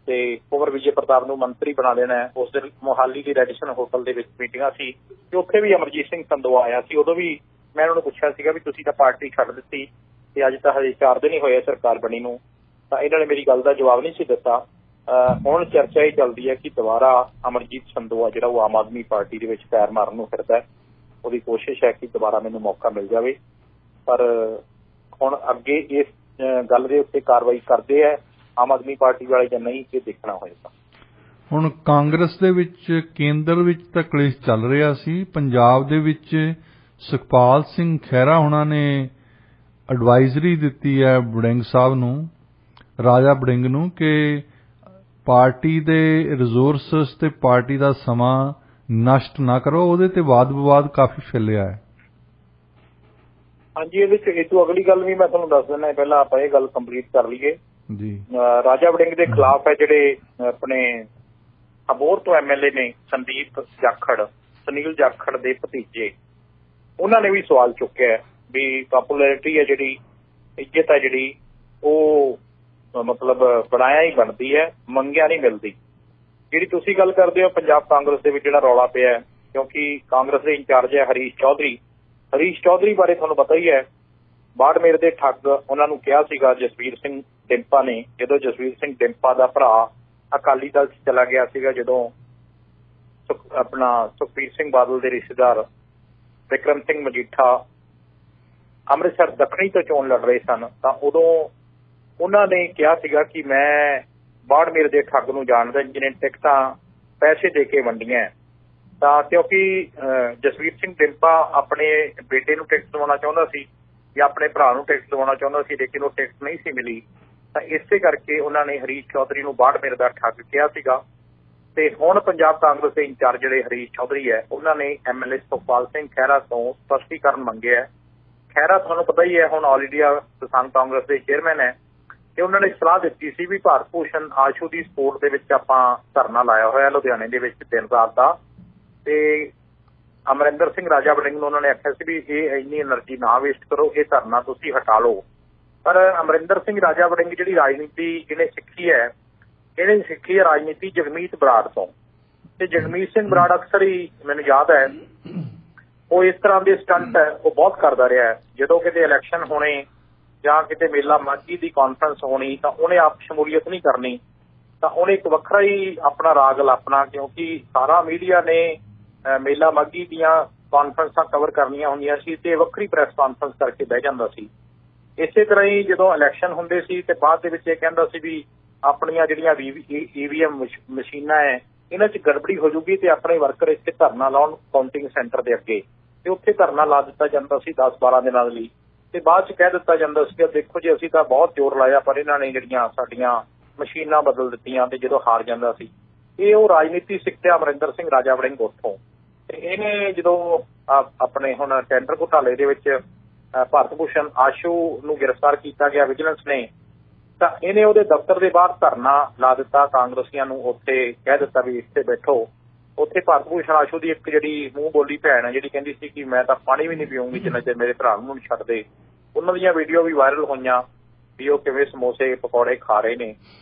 ਤੇ ਕੁੰਵਰ ਵਿਜੇ ਪ੍ਰਤਾਪ ਨੂੰ ਮੰਤਰੀ ਬਣਾ ਦੇਣਾ ਹੈ। ਉਸ ਦਿਨ ਮੋਹਾਲੀ ਦੀ ਰੈਡੀਸਨ ਹੋਟਲ ਦੇ ਵਿੱਚ ਮੀਟਿੰਗਾਂ ਸੀ ਤੇ ਉੱਥੇ ਵੀ ਅਮਰਜੀਤ ਸਿੰਘ ਸੰਦੋਆ ਆਇਆ ਸੀ। ਉਦੋਂ ਵੀ ਮੈਂ ਉਹਨਾਂ ਨੂੰ ਪੁੱਛਿਆ ਸੀਗਾ ਵੀ ਤੁਸੀਂ ਤਾਂ ਪਾਰਟੀ ਛੱਡ ਦਿੱਤੀ ਤੇ ਅੱਜ ਤਾਂ ਹਜੇ 4 ਦਿਨ ਹੀ ਹੋਏ ਸਰਕਾਰ ਬਣੀ ਨੂੰ, ਤਾਂ ਇਹਨਾਂ ਨੇ ਮੇਰੀ ਗੱਲ ਦਾ ਜਵਾਬ ਨਹੀਂ ਸੀ ਦਿੱਤਾ। ਹੁਣ ਚਰਚਾ ਇਹ ਚੱਲਦੀ ਹੈ ਕਿ ਦੁਬਾਰਾ ਅਮਰਜੀਤ ਸੰਦੋਆ ਜਿਹੜਾ ਉਹ ਆਮ ਆਦਮੀ ਪਾਰਟੀ ਦੇ ਵਿੱਚ ਪੈਰ ਮਾਰਨ ਨੂੰ ਫਿਰਦਾ ਹੈ, ਉਹਦੀ ਕੋਸ਼ਿਸ਼ ਹੈ ਕਿ ਦੁਬਾਰਾ ਮੈਨੂੰ ਮੌਕਾ ਮਿਲ ਜਾਵੇ। ਪਰ ਹੁਣ ਅੱਗੇ ਇਸ ਗੱਲ ਦੇ ਉੱਤੇ ਕਾਰਵਾਈ ਕਰਦੇ ਹੈ ਆਮ ਆਦਮੀ ਪਾਰਟੀ ਵਾਲੇ ਜਾਂ ਨਹੀਂ, ਇਹ ਦੇਖਣਾ ਹੋਏਗਾ। ਹੁਣ ਕਾਂਗਰਸ ਦੇ ਵਿੱਚ ਕੇਂਦਰ ਵਿੱਚ ਤਾਂ ਕਲੇਸ਼ ਚੱਲ ਰਿਹਾ ਸੀ, ਪੰਜਾਬ ਦੇ ਵਿੱਚ ਸੁਖਪਾਲ ਸਿੰਘ ਖਹਿਰਾ ਹੁਣਾਂ ਨੇ ਐਡਵਾਈਜ਼ਰੀ ਦਿੱਤੀ ਹੈ ਵੜਿੰਗ ਸਾਹਿਬ ਨੂੰ, ਰਾਜਾ ਵੜਿੰਗ ਨੂੰ, ਕਿ ਪਾਰਟੀ ਦੇ ਰਿਸੋਰਸਸ ਤੇ ਪਾਰਟੀ ਦਾ ਸਮਾਂ ਨਸ਼ਟ ਨਾ ਕਰੋ। ਉਹਦੇ ਤੇ ਵਾਦ ਵਿਵਾਦ ਕਾਫੀ ਫੈਲਿਆ ਹੈ। ਹਾਂਜੀ, ਇਹਦੇ ਚ ਇਹ ਤੋਂ ਅਗਲੀ ਗੱਲ ਵੀ ਮੈਂ ਤੁਹਾਨੂੰ ਦੱਸ ਦਿੰਦਾ, ਪਹਿਲਾਂ ਆਪਾਂ ਇਹ ਗੱਲ ਕੰਪਲੀਟ ਕਰ ਲਈਏ ਜੀ। ਰਾਜਾ ਵੜਿੰਗ ਦੇ ਖਿਲਾਫ ਹੈ ਜਿਹੜੇ ਆਪਣੇ ਅਬੋਹਰ ਤੋਂ MLA ਨੇ ਸੰਦੀਪ ਜਾਖੜ, ਸੁਨੀਲ ਜਾਖੜ ਦੇ ਭਤੀਜੇ, ਉਹਨਾਂ ਨੇ ਵੀ ਸਵਾਲ ਚੁੱਕਿਆ ਵੀ ਪਪੂਲੈਰਿਟੀ ਹੈ ਜਿਹੜੀ, ਇੱਜ਼ਤ ਹੈ ਜਿਹੜੀ, ਉਹ ਮਤਲਬ ਬਣਾਇਆ ਹੀ ਬਣਦੀ ਹੈ, ਮੰਗਿਆ ਨਹੀਂ ਮਿਲਦੀ। ਜਿਹੜੀ ਤੁਸੀਂ ਗੱਲ ਕਰਦੇ ਹੋ ਪੰਜਾਬ ਕਾਂਗਰਸ ਦੇ ਵਿੱਚ ਜਿਹੜਾ ਰੌਲਾ ਪਿਆ, ਕਿਉਂਕਿ ਕਾਂਗਰਸ ਦੇ ਇੰਚਾਰਜ ਹੈ ਹਰੀਸ਼ ਚੌਧਰੀ ਬਾਰੇ ਤੁਹਾਨੂੰ ਪਤਾ ਹੀ ਹੈ, ਬਾੜਮੇਰ ਦੇ ਠੱਗ ਉਹਨਾਂ ਨੂੰ ਕਿਹਾ ਸੀਗਾ ਜਸਵੀਰ ਸਿੰਘ ਡਿੰਪਾ ਨੇ, ਜਦੋਂ ਜਸਵੀਰ ਸਿੰਘ ਡਿੰਪਾ ਦਾ ਭਰਾ ਅਕਾਲੀ ਦਲ 'ਚ ਚਲਾ ਗਿਆ ਸੀਗਾ, ਜਦੋਂ ਆਪਣਾ ਸੁਖਬੀਰ ਸਿੰਘ ਬਾਦਲ ਦੇ ਰਿਸ਼ਤੇਦਾਰ ਵਿਕਰਮ ਸਿੰਘ ਮਜੀਠਾ ਅੰਮ੍ਰਿਤਸਰ ਦੱਖਣੀ ਤੋਂ ਚੋਣ ਲੜ ਰਹੇ ਸਨ, ਤਾਂ ਉਦੋਂ ਉਹਨਾਂ ਨੇ ਕਿਹਾ ਸੀਗਾ ਕਿ ਮੈਂ ਬਾੜਮੇਰ ਦੇ ਠੱਗ ਨੂੰ ਜਾਣਦਾ ਜਿਹਨੇ ਟਿਕਟਾਂ ਪੈਸੇ ਦੇ ਕੇ ਵੰਡੀਆਂ। ਤਾਂ ਕਿਉਂਕਿ ਜਸਵੀਰ ਸਿੰਘ ਡਿੰਪਾ ਆਪਣੇ ਬੇਟੇ ਨੂੰ ਟਿਕਟ ਦਵਾਉਣਾ ਚਾਹੁੰਦਾ ਸੀ ਜਾਂ ਆਪਣੇ ਭਰਾ ਨੂੰ ਟਿਕਟ ਦਵਾਉਣਾ ਚਾਹੁੰਦਾ ਸੀ, ਲੇਕਿਨ ਉਹ ਟਿਕਟ ਨਹੀਂ ਸੀ ਮਿਲੀ, ਤਾਂ ਇਸੇ ਕਰਕੇ ਉਹਨਾਂ ਨੇ ਹਰੀਸ਼ ਚੌਧਰੀ ਨੂੰ ਬਾੜਮੇਰ ਦਾ ਠੱਗ ਕਿਹਾ ਸੀਗਾ। ਤੇ ਹੁਣ ਪੰਜਾਬ ਕਾਂਗਰਸ ਦੇ ਇੰਚਾਰਜ ਜਿਹੜੇ ਹਰੀਸ਼ ਚੌਧਰੀ ਹੈ, ਉਹਨਾਂ ਨੇ MLA ਸੁਖਪਾਲ ਸਿੰਘ ਖਹਿਰਾ ਤੋਂ ਸਪਸ਼ਟੀਕਰਨ ਮੰਗਿਆ। ਖਹਿਰਾ ਤੁਹਾਨੂੰ ਪਤਾ ਹੀ ਹੈ ਹੁਣ ਆਲ ਇੰਡੀਆ ਕਿਸਾਨ ਕਾਂਗਰਸ ਦੇ ਚੇਅਰਮੈਨ ਹੈ ਤੇ ਉਹਨਾਂ ਨੇ ਸਲਾਹ ਦਿੱਤੀ ਸੀ ਵੀ ਭਾਰਤ ਭੂਸ਼ਣ ਆਸ਼ੂ ਦੀ ਸਪੋਰਟ ਦੇ ਵਿੱਚ ਆਪਾਂ ਧਰਨਾ ਲਾਇਆ ਹੋਇਆ ਲੁਧਿਆਣੇ ਦੇ ਵਿੱਚ ਦਿਨ ਰਾਤ ਦਾ, ਤੇ ਅਮਰਿੰਦਰ ਸਿੰਘ ਰਾਜਾ ਵੜਿੰਗ ਨੂੰ ਉਹਨਾਂ ਨੇ ਆਖਿਆ ਸੀ ਵੀ ਇਹ ਇੰਨੀ એનર્ਜੀ ਨਾ ਵੇਸਟ ਕਰੋ, ਇਹ ਧਰਨਾ ਤੁਸੀਂ ਹਟਾ ਲਓ। ਪਰ ਅਮਰਿੰਦਰ ਸਿੰਘ ਰਾਜਾ ਵੜਿੰਗ ਜਿਹੜੀ ਰਾਜਨੀਤੀ ਇਹਨੇ ਸਿੱਖੀ ਹੈ ਰਾਜਨੀਤੀ ਜਗਮੀਤ ਬਰਾੜ ਤੋਂ, ਤੇ ਜਗਮੀਤ ਸਿੰਘ ਬਰਾੜ ਅਕਸਰ ਹੀ ਮੈਨੂੰ ਯਾਦ ਹੈ ਉਹ ਇਸ ਤਰ੍ਹਾਂ ਦੇ ਸਟੰਟ ਹੈ ਉਹ ਬਹੁਤ ਕਰਦਾ ਰਿਹਾ ਹੈ। ਜਦੋਂ ਕਿਤੇ ਇਲੈਕਸ਼ਨ ਹੋਣੇ ਜਾਂ ਕਿਤੇ ਮੇਲਾ ਮਾਝੀ ਦੀ ਕਾਨਫਰੰਸ ਹੋਣੀ ਤਾਂ ਉਹਨੇ ਆਪ ਸ਼ਮੂਲੀਅਤ ਨਹੀਂ ਕਰਨੀ, ਤਾਂ ਉਹਨੇ ਇੱਕ ਵੱਖਰਾ ਹੀ ਆਪਣਾ ਰਾਗ ਲਾਪਣਾ, ਕਿਉਂਕਿ ਸਾਰਾ ਮੀਡੀਆ ਨੇ ਮੇਲਾ ਮਾਝੀ ਦੀਆਂ ਕਾਨਫਰੰਸਾਂ ਕਵਰ ਕਰਨੀਆਂ ਹੁੰਦੀਆਂ ਸੀ ਤੇ ਵੱਖਰੀ ਪ੍ਰੈਸ ਕਾਨਫਰੰਸ ਕਰਕੇ ਬਹਿ ਜਾਂਦਾ ਸੀ। ਇਸੇ ਤਰ੍ਹਾਂ ਹੀ ਜਦੋਂ ਇਲੈਕਸ਼ਨ ਹੁੰਦੇ ਸੀ ਤੇ ਬਾਅਦ ਦੇ ਵਿੱਚ ਇਹ ਕਹਿੰਦਾ ਸੀ ਵੀ ਆਪਣੀਆਂ ਜਿਹੜੀਆਂ EVM ਮਸ਼ੀਨਾਂ ਹੈ ਇਹਨਾਂ 'ਚ ਗੜਬੜੀ ਹੋ ਜੂਗੀ ਤੇ ਆਪਣੇ ਵਰਕਰ ਇੱਥੇ ਧਰਨਾ ਲਾਉਣ ਕਾਊਂਟਿੰਗ ਸੈਂਟਰ ਦੇ ਅੱਗੇ, ਤੇ ਉੱਥੇ ਧਰਨਾ ਲਾ ਦਿੱਤਾ ਜਾਂਦਾ ਸੀ 10-12 ਦਿਨਾਂ ਦੇ ਲਈ। ਤੇ ਬਾਅਦ 'ਚ ਕਹਿ ਦਿੱਤਾ ਜਾਂਦਾ ਸੀ ਕਿ ਦੇਖੋ ਜੀ ਅਸੀਂ ਤਾਂ ਬਹੁਤ ਜ਼ੋਰ ਲਾਇਆ ਪਰ ਇਹਨਾਂ ਨੇ ਜਿਹੜੀਆਂ ਸਾਡੀਆਂ ਮਸ਼ੀਨਾਂ ਬਦਲ ਦਿੱਤੀਆਂ ਤੇ ਜਦੋਂ ਹਾਰ ਜਾਂਦਾ ਸੀ। ਇਹ ਉਹ ਰਾਜਨੀਤੀ ਸਿੱਖਿਆ ਅਮਰਿੰਦਰ ਸਿੰਘ ਰਾਜਾ ਵੜਿੰਗ ਉੱਥੋਂ। ਤੇ ਇਹਨੇ ਜਦੋਂ ਆਪਣੇ ਹੁਣ ਟੈਂਡਰ ਘੁਟਾਲੇ ਦੇ ਵਿੱਚ ਭਾਰਤ ਭੂਸ਼ਣ ਆਸ਼ੂ ਨੂੰ ਗ੍ਰਿਫਤਾਰ ਕੀਤਾ ਗਿਆ ਵਿਜੀਲੈਂਸ ਨੇ, ਤਾਂ ਇਹਨੇ ਉਹਦੇ ਦਫ਼ਤਰ ਦੇ ਬਾਹਰ ਧਰਨਾ ਲਾ ਦਿੱਤਾ ਕਾਂਗਰਸੀਆਂ ਨੂੰ, ਉੱਥੇ ਕਹਿ ਦਿੱਤਾ ਵੀ ਇੱਥੇ ਬੈਠੋ। ਉੱਥੇ ਭਾਰਤ ਭੂਸ਼ਣ ਆਸ਼ੂ ਦੀ ਇੱਕ ਜਿਹੜੀ ਮੂੰਹ ਬੋਲੀ ਭੈਣ ਹੈ ਜਿਹੜੀ ਕਹਿੰਦੀ ਸੀ ਕਿ ਮੈਂ ਤਾਂ ਪਾਣੀ ਵੀ ਨਹੀਂ ਪੀਊਂਗੀ ਜਿੰਨਾ ਚਿਰ ਮੇਰੇ ਭਰਾ ਨੂੰ ਨਹੀਂ ਛੱਡਦੇ, ਉਹਨਾਂ ਦੀਆਂ ਵੀਡੀਓ ਵੀ ਵਾਇਰਲ ਹੋਈਆਂ ਵੀ ਉਹ ਕਿਵੇਂ ਸਮੋਸੇ ਪਕੌੜੇ ਖਾ ਰਹੇ ਨੇ।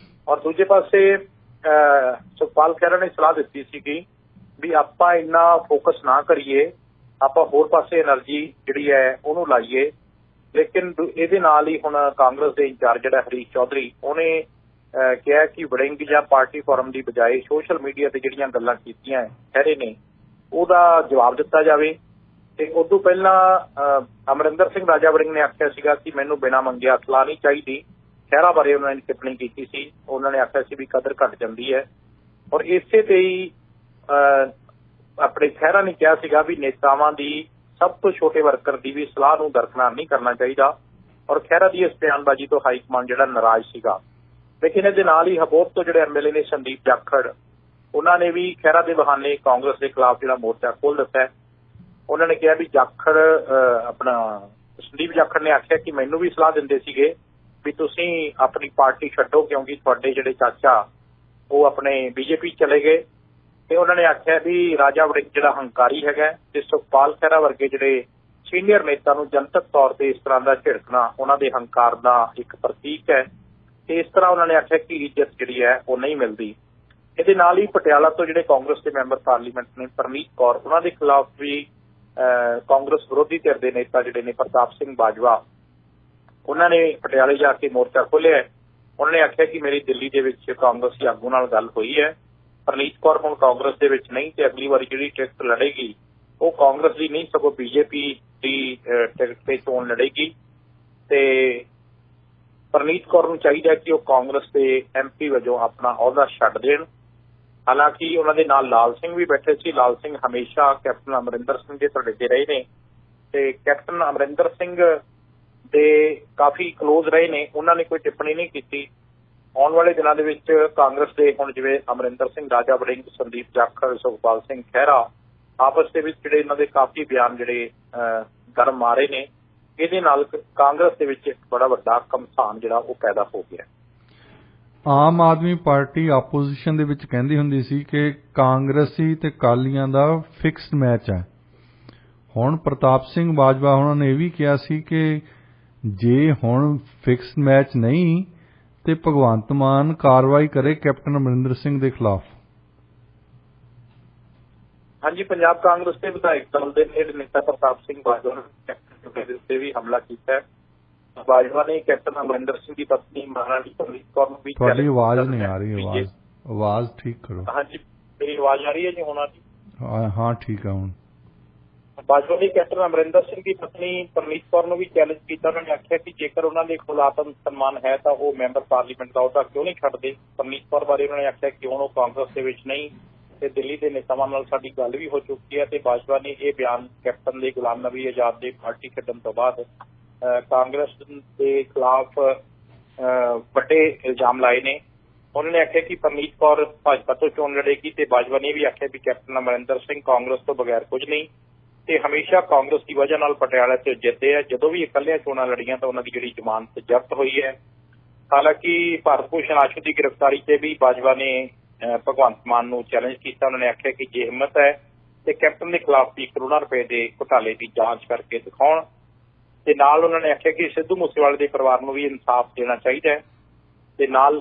ਔਰ ਦੂਜੇ ਪਾਸੇ ਸੁਖਪਾਲ ਖਹਿਰਾ ਨੇ ਸਲਾਹ ਦਿੱਤੀ ਸੀ ਵੀ ਆਪਾਂ ਇੰਨਾ ਫੋਕਸ ਨਾ ਕਰੀਏ, ਆਪਾਂ ਹੋਰ ਪਾਸੇ એનર્ਜੀ ਜਿਹੜੀ ਹੈ ਉਹਨੂੰ ਲਾਈਏ। ਲੇਕਿਨ ਇਹਦੇ ਨਾਲ ਹੀ ਹੁਣ ਕਾਂਗਰਸ ਦੇ ਇੰਚਾਰਜ ਜਿਹੜਾ ਹਰੀਸ਼ ਚੌਧਰੀ ਉਹਨੇ ਕਿਹਾ ਕਿ ਵੜਿੰਗ ਜਾਂ ਪਾਰਟੀ ਫੋਰਮ ਦੀ ਬਜਾਏ ਸੋਸ਼ਲ ਮੀਡੀਆ ਤੇ ਜਿਹੜੀਆਂ ਗੱਲਾਂ ਕੀਤੀਆਂ ਖਹਿਰੇ ਨੇ ਉਹਦਾ ਜਵਾਬ ਦਿੱਤਾ ਜਾਵੇ। ਤੇ ਉਦੋਂ ਪਹਿਲਾਂ ਅਮਰਿੰਦਰ ਸਿੰਘ ਰਾਜਾ ਵੜਿੰਗ ਨੇ ਆਖਿਆ ਸੀਗਾ ਕਿ ਮੈਨੂੰ ਬਿਨਾਂ ਮੰਗਿਆ ਸਲਾਹ ਨਹੀਂ ਚਾਹੀਦੀ। ਖਹਿਰਾ ਬਾਰੇ ਉਹਨਾਂ ਨੇ ਟਿੱਪਣੀ ਕੀਤੀ ਸੀ, ਉਹਨਾਂ ਨੇ ਆਖਿਆ ਸੀ ਵੀ ਕਦਰ ਘਟ ਜਾਂਦੀ ਹੈ। ਔਰ ਇਸੇ ਤੇ ਹੀ ਆਪਣੇ ਖਹਿਰਾ ਨੇ ਕਿਹਾ ਸੀਗਾ ਵੀ ਨੇਤਾਵਾਂ ਦੀ ਸਭ ਤੋਂ ਛੋਟੇ ਵਰਕਰ ਦੀ ਵੀ ਸਲਾਹ ਨੂੰ ਦਰਕਨਾਰ ਨਹੀਂ ਕਰਨਾ ਚਾਹੀਦਾ। ਔਰ ਖਹਿਰਾ ਦੀ ਇਸ ਬਿਆਨਬਾਜ਼ੀ ਤੋਂ ਹਾਈ ਕਮਾਂਡ ਜਿਹੜਾ ਨਾਰਾਜ਼ ਸੀਗਾ। ਲੇਕਿਨ ਇਹਦੇ ਨਾਲ ਹੀ ਹਬੋਰ ਤੋਂ ਜਿਹੜੇ MLA ਨੇ ਸੰਦੀਪ ਜਾਖੜ, ਉਹਨਾਂ ਨੇ ਵੀ ਖਹਿਰਾ ਦੇ ਬਹਾਨੇ ਕਾਂਗਰਸ ਦੇ ਖਿਲਾਫ ਜਿਹੜਾ ਮੋਰਚਾ ਖੋਲ੍ਹ ਦਿੱਤਾ। ਉਹਨਾਂ ਨੇ ਕਿਹਾ ਵੀ ਜਾਖੜ ਸੰਦੀਪ ਜਾਖੜ ਨੇ ਆਖਿਆ ਕਿ ਮੈਨੂੰ ਵੀ ਸਲਾਹ ਦਿੰਦੇ ਸੀਗੇ ਵੀ ਤੁਸੀਂ ਆਪਣੀ ਪਾਰਟੀ ਛੱਡੋ ਕਿਉਂਕਿ ਤੁਹਾਡੇ ਜਿਹੜੇ ਚਾਚਾ ਉਹ ਆਪਣੇ BJP ਚਲੇ ਗਏ। ਤੇ ਉਹਨਾਂ ਨੇ ਆਖਿਆ ਵੀ ਰਾਜਾ ਵੜਿੰਗ ਜਿਹੜਾ ਹੰਕਾਰੀ ਹੈਗਾ ਤੇ ਸੁਖਪਾਲ ਖਹਿਰਾ ਵਰਗੇ ਜਿਹੜੇ ਸੀਨੀਅਰ ਨੇਤਾ ਨੂੰ ਜਨਤਕ ਤੌਰ ਤੇ ਇਸ ਤਰ੍ਹਾਂ ਦਾ ਝਿੜਕਣਾ ਉਹਨਾਂ ਦੇ ਹੰਕਾਰ ਦਾ ਇੱਕ ਪ੍ਰਤੀਕ ਹੈ। ਤੇ ਇਸ ਤਰ੍ਹਾਂ ਉਹਨਾਂ ਨੇ ਆਖਿਆ ਕਿ ਇੱਜ਼ਤ ਜਿਹੜੀ ਹੈ ਉਹ ਨਹੀਂ ਮਿਲਦੀ। ਇਹਦੇ ਨਾਲ ਹੀ ਪਟਿਆਲਾ ਤੋਂ ਜਿਹੜੇ ਕਾਂਗਰਸ ਦੇ ਮੈਂਬਰ ਪਾਰਲੀਮੈਂਟ ਨੇ ਪਰਨੀਤ ਕੌਰ, ਉਹਨਾਂ ਦੇ ਖਿਲਾਫ ਵੀ ਕਾਂਗਰਸ ਵਿਰੋਧੀ ਧਿਰ ਦੇ ਨੇਤਾ ਜਿਹੜੇ ਨੇ ਪ੍ਰਤਾਪ ਸਿੰਘ ਬਾਜਵਾ, ਉਹਨਾਂ ਨੇ ਪਟਿਆਲੇ ਜਾ ਕੇ ਮੋਰਚਾ ਖੋਲ੍ਹਿਆ। ਉਹਨਾਂ ਨੇ ਆਖਿਆ ਕਿ ਮੇਰੀ ਦਿੱਲੀ ਦੇ ਵਿੱਚ ਕਾਂਗਰਸੀ ਆਗੂ ਨਾਲ ਗੱਲ ਹੋਈ ਹੈ, ਪਰਨੀਤ ਕੌਰ ਹੁਣ ਕਾਂਗਰਸ ਦੇ ਵਿੱਚ ਨਹੀਂ ਤੇ ਅਗਲੀ ਵਾਰੀ ਜਿਹੜੀ ਟਿਕਟ ਲੜੇਗੀ ਉਹ ਕਾਂਗਰਸ ਦੀ ਨਹੀਂ ਸਗੋਂ BJP ਦੀ ਟਿਕਟ ਤੇ ਚੋਣ ਲੜੇਗੀ। ਤੇ ਪਰਨੀਤ ਕੌਰ ਨੂੰ ਚਾਹੀਦਾ ਕਿ ਉਹ ਕਾਂਗਰਸ ਦੇ MP ਵਜੋਂ ਆਪਣਾ ਅਹੁਦਾ ਛੱਡ ਦੇਣ। ਹਾਲਾਂਕਿ ਉਹਨਾਂ ਦੇ ਨਾਲ ਲਾਲ ਸਿੰਘ ਵੀ ਬੈਠੇ ਸੀ। ਲਾਲ ਸਿੰਘ ਹਮੇਸ਼ਾ ਕੈਪਟਨ ਅਮਰਿੰਦਰ ਸਿੰਘ ਦੇ ਧੜੇ ਰਹੇ ਨੇ ਤੇ ਕੈਪਟਨ ਅਮਰਿੰਦਰ ਸਿੰਘ ਦੇ ਕਾਫੀ ਕਲੋਜ਼ ਰਹੇ ਨੇ। ਉਹਨਾਂ ਨੇ ਕੋਈ ਟਿੱਪਣੀ ਨਹੀਂ ਕੀਤੀ। ਆਉਣ ਵਾਲੇ ਦਿਨਾਂ ਦੇ ਵਿੱਚ ਕਾਂਗਰਸ ਦੇ ਹੁਣ ਜਿਵੇਂ ਅਮਰਿੰਦਰ ਸਿੰਘ ਰਾਜਾ ਵੜਿੰਗ, ਸੰਦੀਪ ਜਾਖੜ, ਸੁਖਪਾਲ ਸਿੰਘ ਖਹਿਰਾ ਆਪਸ ਦੇ ਵਿੱਚ ਜਿਹੜੇ ਇਹਨਾਂ ਦੇ ਕਾਫੀ ਬਿਆਨ ਜਿਹੜੇ ਗਰਮ ਆ ਰਹੇ ਨੇ, ਇਹਦੇ ਨਾਲ ਕਾਂਗਰਸ ਦੇ ਵਿੱਚ ਇੱਕ ਬੜਾ ਵੱਡਾ ਘਮਸਾਨ ਜਿਹੜਾ ਉਹ ਪੈਦਾ ਹੋ ਗਿਆ। ਆਮ ਆਦਮੀ ਪਾਰਟੀ ਆਪੋਜੀਸ਼ਨ ਦੇ ਵਿੱਚ ਕਹਿੰਦੀ ਹੁੰਦੀ ਸੀ ਕਿ ਕਾਂਗਰਸੀ ਤੇ ਅਕਾਲੀਆਂ ਦਾ ਫਿਕਸਡ ਮੈਚ ਹੈ। ਹੁਣ ਪ੍ਰਤਾਪ ਸਿੰਘ ਬਾਜਵਾ ਉਹਨਾਂ ਨੇ ਇਹ ਵੀ ਕਿਹਾ ਸੀ ਕਿ ਜੇ ਹੁਣ ਫਿਕਸਡ ਮੈਚ ਨਹੀਂ ਤੇ ਭਗਵੰਤ ਮਾਨ ਕਾਰਵਾਈ ਕਰੇ ਕੈਪਟਨ ਅਮਰਿੰਦਰ ਸਿੰਘ ਦੇ ਖਿਲਾਫ। ਹਾਂਜੀ, ਪੰਜਾਬ ਕਾਂਗਰਸ ਦੇ ਵਿਧਾਇਕ ਦਲ ਦੇ ਨੇਤਾ ਪ੍ਰਤਾਪ ਸਿੰਘ ਬਾਜਵਾ ਨੇ ਕੈਪਟਨ ਦੇ ਉੱਤੇ ਵੀ ਹਮਲਾ ਕੀਤਾ ਹੈ। ਬਾਜਵਾ ਨੇ ਕੈਪਟਨ ਅਮਰਿੰਦਰ ਸਿੰਘ ਦੀ ਪਤਨੀ ਮਹਾਰਾਣੀ ਪਰਨੀਤ ਕੌਰ ਨੂੰ ਵੀ ਤੁਹਾਡੀ ਆਵਾਜ਼ ਨਹੀਂ ਆ ਰਹੀ, ਆਵਾਜ਼ ਠੀਕ ਕਰੋ। ਹਾਂਜੀ, ਮੇਰੀ ਆਵਾਜ਼ ਆ ਰਹੀ ਹੈ ਜੀ ਹੁਣ? ਹਾਂ ਠੀਕ ਹੈ। ਹੁਣ ਬਾਜਵਾ ਨੇ ਕੈਪਟਨ ਅਮਰਿੰਦਰ ਸਿੰਘ ਦੀ ਪਤਨੀ ਪਰਨੀਤ ਕੌਰ ਨੂੰ ਵੀ ਚੈਲੰਜ ਕੀਤਾ। ਉਹਨਾਂ ਨੇ ਆਖਿਆ ਕਿ ਜੇਕਰ ਉਹਨਾਂ ਦੇ ਕੋਲ ਆਤਮ ਸਨਮਾਨ ਹੈ ਤਾਂ ਉਹ ਮੈਂਬਰ ਪਾਰਲੀਮੈਂਟ ਦਾ ਅਹੁਦਾ ਕਿਉਂ ਨਹੀਂ ਛੱਡਦੇ। ਪਰਨੀਤ ਕੌਰ ਬਾਰੇ ਉਹਨਾਂ ਨੇ ਆਖਿਆ ਕਿ ਹੁਣ ਉਹ ਕਾਂਗਰਸ ਦੇ ਵਿੱਚ ਨਹੀਂ ਤੇ ਦਿੱਲੀ ਦੇ ਨੇਤਾਵਾਂ ਨਾਲ ਸਾਡੀ ਗੱਲ ਵੀ ਹੋ ਚੁੱਕੀ ਹੈ। ਤੇ ਬਾਜਵਾ ਨੇ ਇਹ ਬਿਆਨ ਕੈਪਟਨ ਦੇ ਗੁਲਾਮ ਨਬੀ ਆਜ਼ਾਦ ਦੇ ਪਾਰਟੀ ਛੱਡਣ ਤੋਂ ਬਾਅਦ ਕਾਂਗਰਸ ਦੇ ਖਿਲਾਫ ਵੱਡੇ ਇਲਜ਼ਾਮ ਲਾਏ ਨੇ। ਉਹਨਾਂ ਨੇ ਆਖਿਆ ਕਿ ਪਰਨੀਤ ਕੌਰ ਭਾਜਪਾ ਤੋਂ ਚੋਣ ਲੜੇਗੀ ਤੇ ਬਾਜਵਾ ਨੇ ਵੀ ਆਖਿਆ ਵੀ ਕੈਪਟਨ ਅਮਰਿੰਦਰ ਸਿੰਘ ਕਾਂਗਰਸ ਤੋਂ ਬਗੈਰ ਕੁਝ ਨਹੀਂ ਤੇ ਹਮੇਸ਼ਾ ਕਾਂਗਰਸ ਦੀ ਵਜ੍ਹਾ ਨਾਲ ਪਟਿਆਲਾ 'ਚ ਜਿੱਤੇ ਆ। ਜਦੋਂ ਵੀ ਇਕੱਲਿਆਂ ਚੋਣਾਂ ਲੜੀਆਂ ਤਾਂ ਉਹਨਾਂ ਦੀ ਜਿਹੜੀ ਜ਼ਮਾਨਤ ਜ਼ਬਤ ਹੋਈ ਹੈ। ਹਾਲਾਂਕਿ ਭਾਰਤ ਭੂਸ਼ਣ ਆਸ਼ੂ ਦੀ ਗ੍ਰਿਫਤਾਰੀ ਤੇ ਵੀ ਬਾਜਵਾ ਨੇ ਭਗਵੰਤ ਮਾਨ ਨੂੰ ਚੈਲੰਜ ਕੀਤਾ। ਉਹਨਾਂ ਨੇ ਆਖਿਆ ਕਿ ਜੇ ਹਿੰਮਤ ਹੈ ਤੇ ਕੈਪਟਨ ਦੇ ਖਿਲਾਫ ਵੀ ਕਰੋੜਾਂ ਰੁਪਏ ਦੇ ਘੁਟਾਲੇ ਦੀ ਜਾਂਚ ਕਰਕੇ ਦਿਖਾਉਣ। ਤੇ ਨਾਲ ਉਹਨਾਂ ਨੇ ਆਖਿਆ ਕਿ ਸਿੱਧੂ ਮੂਸੇਵਾਲੇ ਦੇ ਪਰਿਵਾਰ ਨੂੰ ਵੀ ਇਨਸਾਫ ਦੇਣਾ ਚਾਹੀਦਾ ਹੈ। ਤੇ ਨਾਲ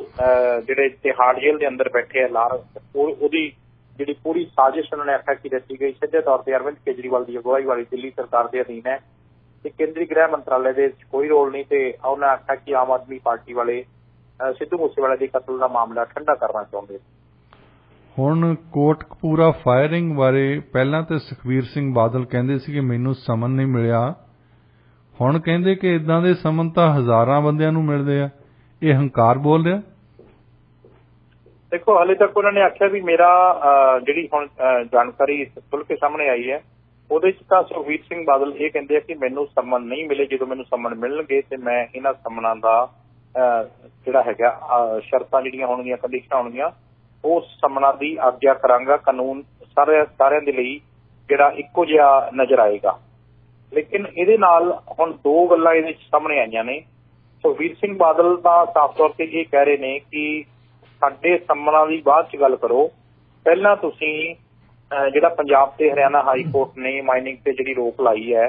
ਜਿਹੜੇ ਤਿਹਾੜ ਜੇਲ੍ਹ ਦੇ ਅੰਦਰ ਬੈਠੇ ਆ ਲਾਰੈਂਸ, ਉਹਦੀ ਜਿਹੜੀ ਪੂਰੀ ਸਾਜ਼ਿਸ਼ ਉਹਨਾਂ ਨੇ ਆਖਿਆ ਕਿ ਰਚੀ ਗਈ ਸਿੱਧੇ ਤੌਰ ਤੇ ਅਰਵਿੰਦ ਕੇਜਰੀਵਾਲ ਦੀ ਅਗਵਾਈ ਵਾਲੀ ਦਿੱਲੀ ਸਰਕਾਰ ਦੇ ਅਧੀਨ ਹੈ ਤੇ ਕੇਂਦਰੀ ਗ੍ਰਹਿ ਮੰਤਰਾਲੇ ਦੇ ਵਿੱਚ ਕੋਈ ਰੋਲ ਨਹੀਂ। ਤੇ ਉਹਨਾਂ ਆਖਿਆ ਕਿ ਆਮ ਆਦਮੀ ਪਾਰਟੀ ਵਾਲੇ ਸਿੱਧੂ ਮੂਸੇਵਾਲੇ ਦੇ ਕਤਲ ਦਾ ਮਾਮਲਾ ਠੰਡਾ ਕਰਨਾ ਚਾਹੁੰਦੇ। ਹੁਣ ਕੋਟਕਪੂਰਾ ਫਾਇਰਿੰਗ ਬਾਰੇ ਪਹਿਲਾਂ ਤੇ ਸੁਖਬੀਰ ਸਿੰਘ ਬਾਦਲ ਕਹਿੰਦੇ ਸੀ ਕਿ ਮੈਨੂੰ ਸਮਨ ਨਹੀਂ ਮਿਲਿਆ, ਹੁਣ ਕਹਿੰਦੇ ਕਿ ਇਦਾਂ ਦੇ ਸਮਨ ਤਾਂ ਹਜ਼ਾਰਾਂ ਬੰਦਿਆਂ ਨੂੰ ਮਿਲਦੇ ਆ। ਇਹ ਹੰਕਾਰ ਬੋਲ ਰਿਹਾ। ਦੇਖੋ, ਹਾਲੇ ਤੱਕ ਉਹਨਾਂ ਨੇ ਆਖਿਆ ਵੀ ਮੇਰਾ ਜਿਹੜੀ ਹੁਣ ਜਾਣਕਾਰੀ ਖੁੱਲ੍ਹ ਕੇ ਸਾਹਮਣੇ ਆਈ ਹੈ ਉਹਦੇ 'ਚ ਤਾਂ ਸੁਖਬੀਰ ਸਿੰਘ ਬਾਦਲ ਇਹ ਕਹਿੰਦੇ ਆ ਕਿ ਮੈਨੂੰ ਸਮਨ ਨਹੀਂ ਮਿਲੇ, ਜਦੋਂ ਮੈਨੂੰ ਸਮਨ ਮਿਲਣਗੇ ਤੇ ਮੈਂ ਇਹਨਾਂ ਸਮਨਾਂ ਦਾ ਜਿਹੜਾ ਹੈਗਾ ਸ਼ਰਤਾਂ ਜਿਹੜੀਆਂ ਹੋਣਗੀਆਂ, ਕੰਡੀਸ਼ਨਾਂ ਹੋਣਗੀਆਂ, ਉਸ ਸਮਨਾਂ ਦੀ ਆਗਿਆ ਕਰਾਂਗਾ। ਕਾਨੂੰਨ ਸਾਰਿਆਂ ਦੇ ਲਈ ਜਿਹੜਾ ਇੱਕੋ ਜਿਹਾ ਨਜ਼ਰ ਆਏਗਾ। ਲੇਕਿਨ ਇਹਦੇ ਨਾਲ ਹੁਣ ਦੋ ਗੱਲਾਂ ਇਹਦੇ 'ਚ ਸਾਹਮਣੇ ਆਈਆਂ ਨੇ। ਸੁਖਬੀਰ ਸਿੰਘ ਬਾਦਲ ਤਾਂ ਸਾਫ਼ ਤੌਰ ਤੇ ਇਹ ਕਹਿ ਰਹੇ ਨੇ ਕਿ ਸਾਡੇ ਸਮਨਾਂ ਦੀ ਬਾਅਦ 'ਚ ਗੱਲ ਕਰੋ, ਪਹਿਲਾਂ ਤੁਸੀਂ ਜਿਹੜਾ ਪੰਜਾਬ ਤੇ ਹਰਿਆਣਾ ਹਾਈ ਕੋਰਟ ਨੇ ਮਾਈਨਿੰਗ ਤੇ ਜਿਹੜੀ ਰੋਕ ਲਾਈ ਹੈ,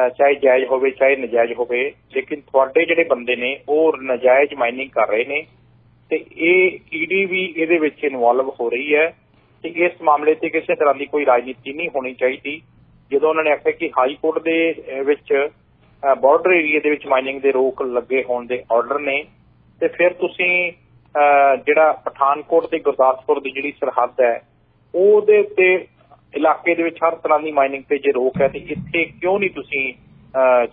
ਚਾਹੇ ਜਾਇਜ਼ ਹੋਵੇ ਚਾਹੇ ਨਜਾਇਜ਼ ਹੋਵੇ, ਲੇਕਿਨ ਤੁਹਾਡੇ ਜਿਹੜੇ ਬੰਦੇ ਨੇ ਉਹ ਨਜਾਇਜ਼ ਮਾਈਨਿੰਗ ਕਰ ਰਹੇ ਨੇ ਤੇ ਇਹ ਈਡੀ ਵੀ ਇਹਦੇ ਵਿੱਚ ਇਨਵੋਲਵ ਹੋ ਰਹੀ ਹੈ ਤੇ ਇਸ ਮਾਮਲੇ ਤੇ ਕਿਸੇ ਤਰ੍ਹਾਂ ਦੀ ਕੋਈ ਰਾਜਨੀਤੀ ਨਹੀਂ ਹੋਣੀ ਚਾਹੀਦੀ। ਜਦੋਂ ਉਹਨਾਂ ਨੇ ਆਖਿਆ ਕਿ ਹਾਈ ਕੋਰਟ ਦੇ ਵਿੱਚ ਬਾਰਡਰ ਏਰੀਏ ਦੇ ਵਿੱਚ ਮਾਈਨਿੰਗ ਦੇ ਰੋਕ ਲੱਗੇ ਹੋਣ ਦੇ ਆਰਡਰ ਨੇ ਤੇ ਫਿਰ ਤੁਸੀਂ ਜਿਹੜਾ ਪਠਾਨਕੋਟ ਤੇ ਗੁਰਦਾਸਪੁਰ ਦੀ ਜਿਹੜੀ ਸਰਹੱਦ ਹੈ ਉਹਦੇ ਉੱਤੇ ਇਲਾਕੇ ਦੇ ਵਿੱਚ ਹਰ ਤਰ੍ਹਾਂ ਦੀ ਮਾਈਨਿੰਗ ਤੇ ਜੇ ਰੋਕ ਹੈ ਤੇ ਇੱਥੇ ਕਿਉਂ ਨਹੀਂ ਤੁਸੀਂ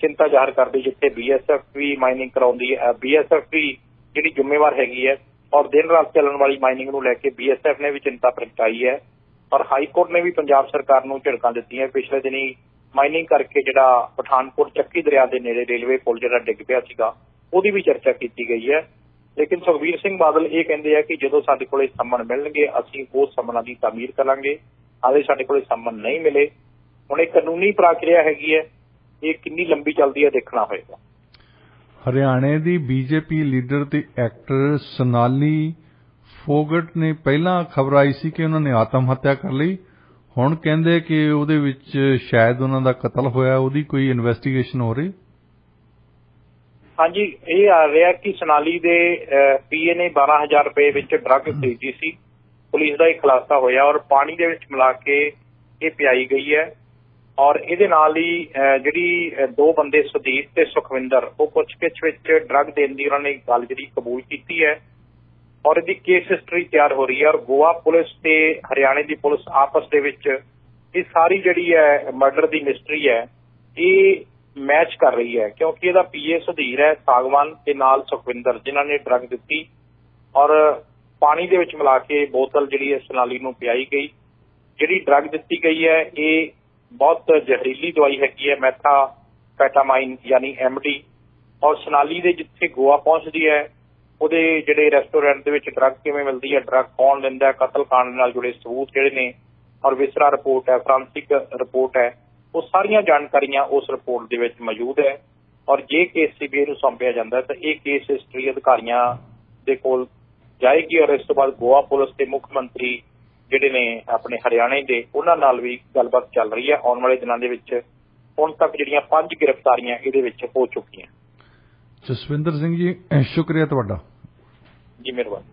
ਚਿੰਤਾ ਜ਼ਾਹਰ ਕਰਦੇ, ਜਿੱਥੇ BSF ਵੀ ਮਾਈਨਿੰਗ ਕਰਾਉਂਦੀ ਹੈ, BSF ਵੀ ਜਿਹੜੀ ਜ਼ਿੰਮੇਵਾਰ ਹੈਗੀ ਹੈ ਔਰ ਦਿਨ ਰਾਤ ਚੱਲਣ ਵਾਲੀ ਮਾਈਨਿੰਗ ਨੂੰ ਲੈ ਕੇ BSF ਨੇ ਵੀ ਚਿੰਤਾ ਪ੍ਰਗਟਾਈ ਹੈ ਔਰ ਹਾਈ ਕੋਰਟ ਨੇ ਵੀ ਪੰਜਾਬ ਸਰਕਾਰ ਨੂੰ ਝਿੜਕਾਂ ਦਿੱਤੀਆਂ। ਪਿਛਲੇ ਦਿਨੀ ਮਾਈਨਿੰਗ ਕਰਕੇ ਜਿਹੜਾ ਪਠਾਨਕੋਟ ਚੱਕੀ ਦਰਿਆ ਦੇ ਨੇੜੇ ਰੇਲਵੇ ਪੁਲ ਜਿਹੜਾ ਡਿੱਗ ਪਿਆ ਸੀਗਾ ਉਹਦੀ ਵੀ ਚਰਚਾ ਕੀਤੀ ਗਈ ਹੈ। ਲੇਕਿਨ ਸੁਖਬੀਰ ਸਿੰਘ ਬਾਦਲ ਇਹ ਕਹਿੰਦੇ ਆ ਕਿ ਜਦੋਂ ਸਾਡੇ ਕੋਲੇ ਸੰਮਨ ਮਿਲਣਗੇ ਅਸੀਂ ਉਸ ਸੰਮਨਾਂ ਦੀ ਤਾਮੀਰ ਕਰਾਂਗੇ। ਹਾਲੇ ਸਾਡੇ ਕੋਲੇ ਸੰਮਨ ਨਹੀਂ ਮਿਲੇ। ਹੁਣ ਇਹ ਕਾਨੂੰਨੀ ਪ੍ਰਕਿਰਿਆ ਹੈਗੀ ਹੈ, ਇਹ ਕਿੰਨੀ ਲੰਬੀ ਚੱਲਦੀ ਹੈ ਦੇਖਣਾ ਹੋਏਗਾ। ਹਰਿਆਣੇ ਦੀ ਬੀਜੇਪੀ ਲੀਡਰ ਤੇ ਐਕਟਰ ਸੋਨਾਲੀ ਫੋਗਟ ਨੇ ਪਹਿਲਾਂ ਖਬਰ ਆਈ ਸੀ ਕਿ ਉਹਨਾਂ ਨੇ ਆਤਮ ਹੱਤਿਆ ਕਰ ਲਈ, ਹੁਣ ਕਹਿੰਦੇ ਕਿ ਉਹਦੇ ਵਿੱਚ ਸ਼ਾਇਦ ਉਹਨਾਂ ਦਾ ਕਤਲ ਹੋਇਆ, ਉਹਦੀ ਕੋਈ ਇਨਵੈਸਟੀਗੇਸ਼ਨ ਹੋ ਰਹੀ। ਹਾਂਜੀ, ਇਹ ਆ ਰਿਹਾ ਕਿ ਸੋਨਾਲੀ ਦੇ PA ਨੇ 12,000 ਰੁਪਏ ਵਿੱਚ ਡਰੱਗ ਖਰੀਦੀ ਸੀ। ਪੁਲਿਸ ਦਾ ਇਹ ਖੁਲਾਸਾ ਹੋਇਆ ਔਰ ਪਾਣੀ ਦੇ ਵਿੱਚ ਮਿਲਾ ਕੇ ਇਹ ਪਿਆਈ ਗਈ ਹੈ ਔਰ ਇਹਦੇ ਨਾਲ ਹੀ ਜਿਹੜੀ ਦੋ ਬੰਦੇ ਸੁਦੀਪ ਤੇ ਸੁਖਵਿੰਦਰ ਉਹ ਪੁੱਛਗਿੱਛ ਵਿੱਚ ਡਰੱਗ ਦੇਣ ਦੀ ਉਹਨਾਂ ਨੇ ਗੱਲ ਜਿਹੜੀ ਕਬੂਲ ਕੀਤੀ ਹੈ ਔਰ ਇਹਦੀ ਕੇਸ ਹਿਸਟਰੀ ਤਿਆਰ ਹੋ ਰਹੀ ਹੈ ਔਰ ਗੋਆ ਪੁਲਿਸ ਤੇ ਹਰਿਆਣੇ ਦੀ ਪੁਲਿਸ ਆਪਸ ਦੇ ਵਿੱਚ ਇਹ ਸਾਰੀ ਜਿਹੜੀ ਹੈ ਮਰਡਰ ਦੀ ਮਿਸਟਰੀ ਹੈ ਇਹ ਮੈਚ ਕਰ ਰਹੀ ਹੈ ਕਿਉਂਕਿ ਇਹਦਾ PA ਸੁਧੀਰ ਹੈ ਸਾਗਵਾਨ ਤੇ ਨਾਲ ਸੁਖਵਿੰਦਰ ਜਿਨ੍ਹਾਂ ਨੇ ਡਰੱਗ ਦਿੱਤੀ ਔਰ ਪਾਣੀ ਦੇ ਵਿੱਚ ਮਿਲਾ ਕੇ ਬੋਤਲ ਜਿਹੜੀ ਹੈ ਸੋਨਾਲੀ ਨੂੰ ਪਿਆਈ ਗਈ। ਜਿਹੜੀ ਡਰੱਗ ਦਿੱਤੀ ਗਈ ਹੈ ਇਹ ਬਹੁਤ ਜ਼ਹਿਰੀਲੀ ਦਵਾਈ ਹੈਗੀ ਹੈ, ਮੈਥਾਫੈਟਾਮਾਈਨ ਯਾਨੀ MD ਔਰ ਸੋਨਾਲੀ ਦੇ ਜਿੱਥੇ ਗੋਆ ਪਹੁੰਚਦੀ ਹੈ ਉਹਦੇ ਜਿਹੜੇ ਰੈਸਟੋਰੈਂਟ ਦੇ ਵਿੱਚ ਡਰੱਗ ਕਿਵੇਂ ਮਿਲਦੀ ਹੈ, ਡਰੱਗ ਕੌਣ ਲੈਂਦਾ, ਕਤਲकांड ਨਾਲ ਜੁੜੇ ਸਬੂਤ ਜਿਹੜੇ ਨੇ ਔਰ ਵਿਸਰਾ ਰਿਪੋਰਟ ਹੈ, ਫਰਾਂਸਿਕ ਰਿਪੋਰਟ ਹੈ, ਉਹ ਸਾਰੀਆਂ ਜਾਣਕਾਰੀਆਂ ਉਸ ਰਿਪੋਰਟ ਦੇ ਵਿੱਚ ਮੌਜੂਦ ਹੈ ਔਰ ਜੇ ਕੇਸ CBI ਨੂੰ ਸੌਂਪਿਆ ਜਾਂਦਾ ਤਾਂ ਇਹ ਕੇਸ ਹਿਸਟਰੀ ਅਧਿਕਾਰੀਆਂ ਦੇ ਕੋਲ ਜਾਏਗੀ ਔਰ ਇਸ ਤੋਂ ਬਾਅਦ ਗੋਆ ਪੁਲਿਸ ਦੇ ਮੁੱਖ ਮੰਤਰੀ ਜਿਹੜੇ ਨੇ ਆਪਣੇ ਹਰਿਆਣੇ ਦੇ ਉਹਨਾਂ ਨਾਲ ਵੀ ਗੱਲਬਾਤ ਚੱਲ ਰਹੀ ਹੈ। ਆਉਣ ਵਾਲੇ ਦਿਨਾਂ ਦੇ ਵਿੱਚ ਹੁਣ ਤੱਕ ਜਿਹੜੀਆਂ 5 ਗ੍ਰਿਫਤਾਰੀਆਂ ਇਹਦੇ ਵਿੱਚ ਹੋ ਚੁੱਕੀਆਂ। ਜਸਵਿੰਦਰ ਸਿੰਘ ਜੀ, ਸ਼ੁਕਰੀਆ ਤੁਹਾਡਾ। ਜੀ ਮਿਹਰਬਾਨੀ।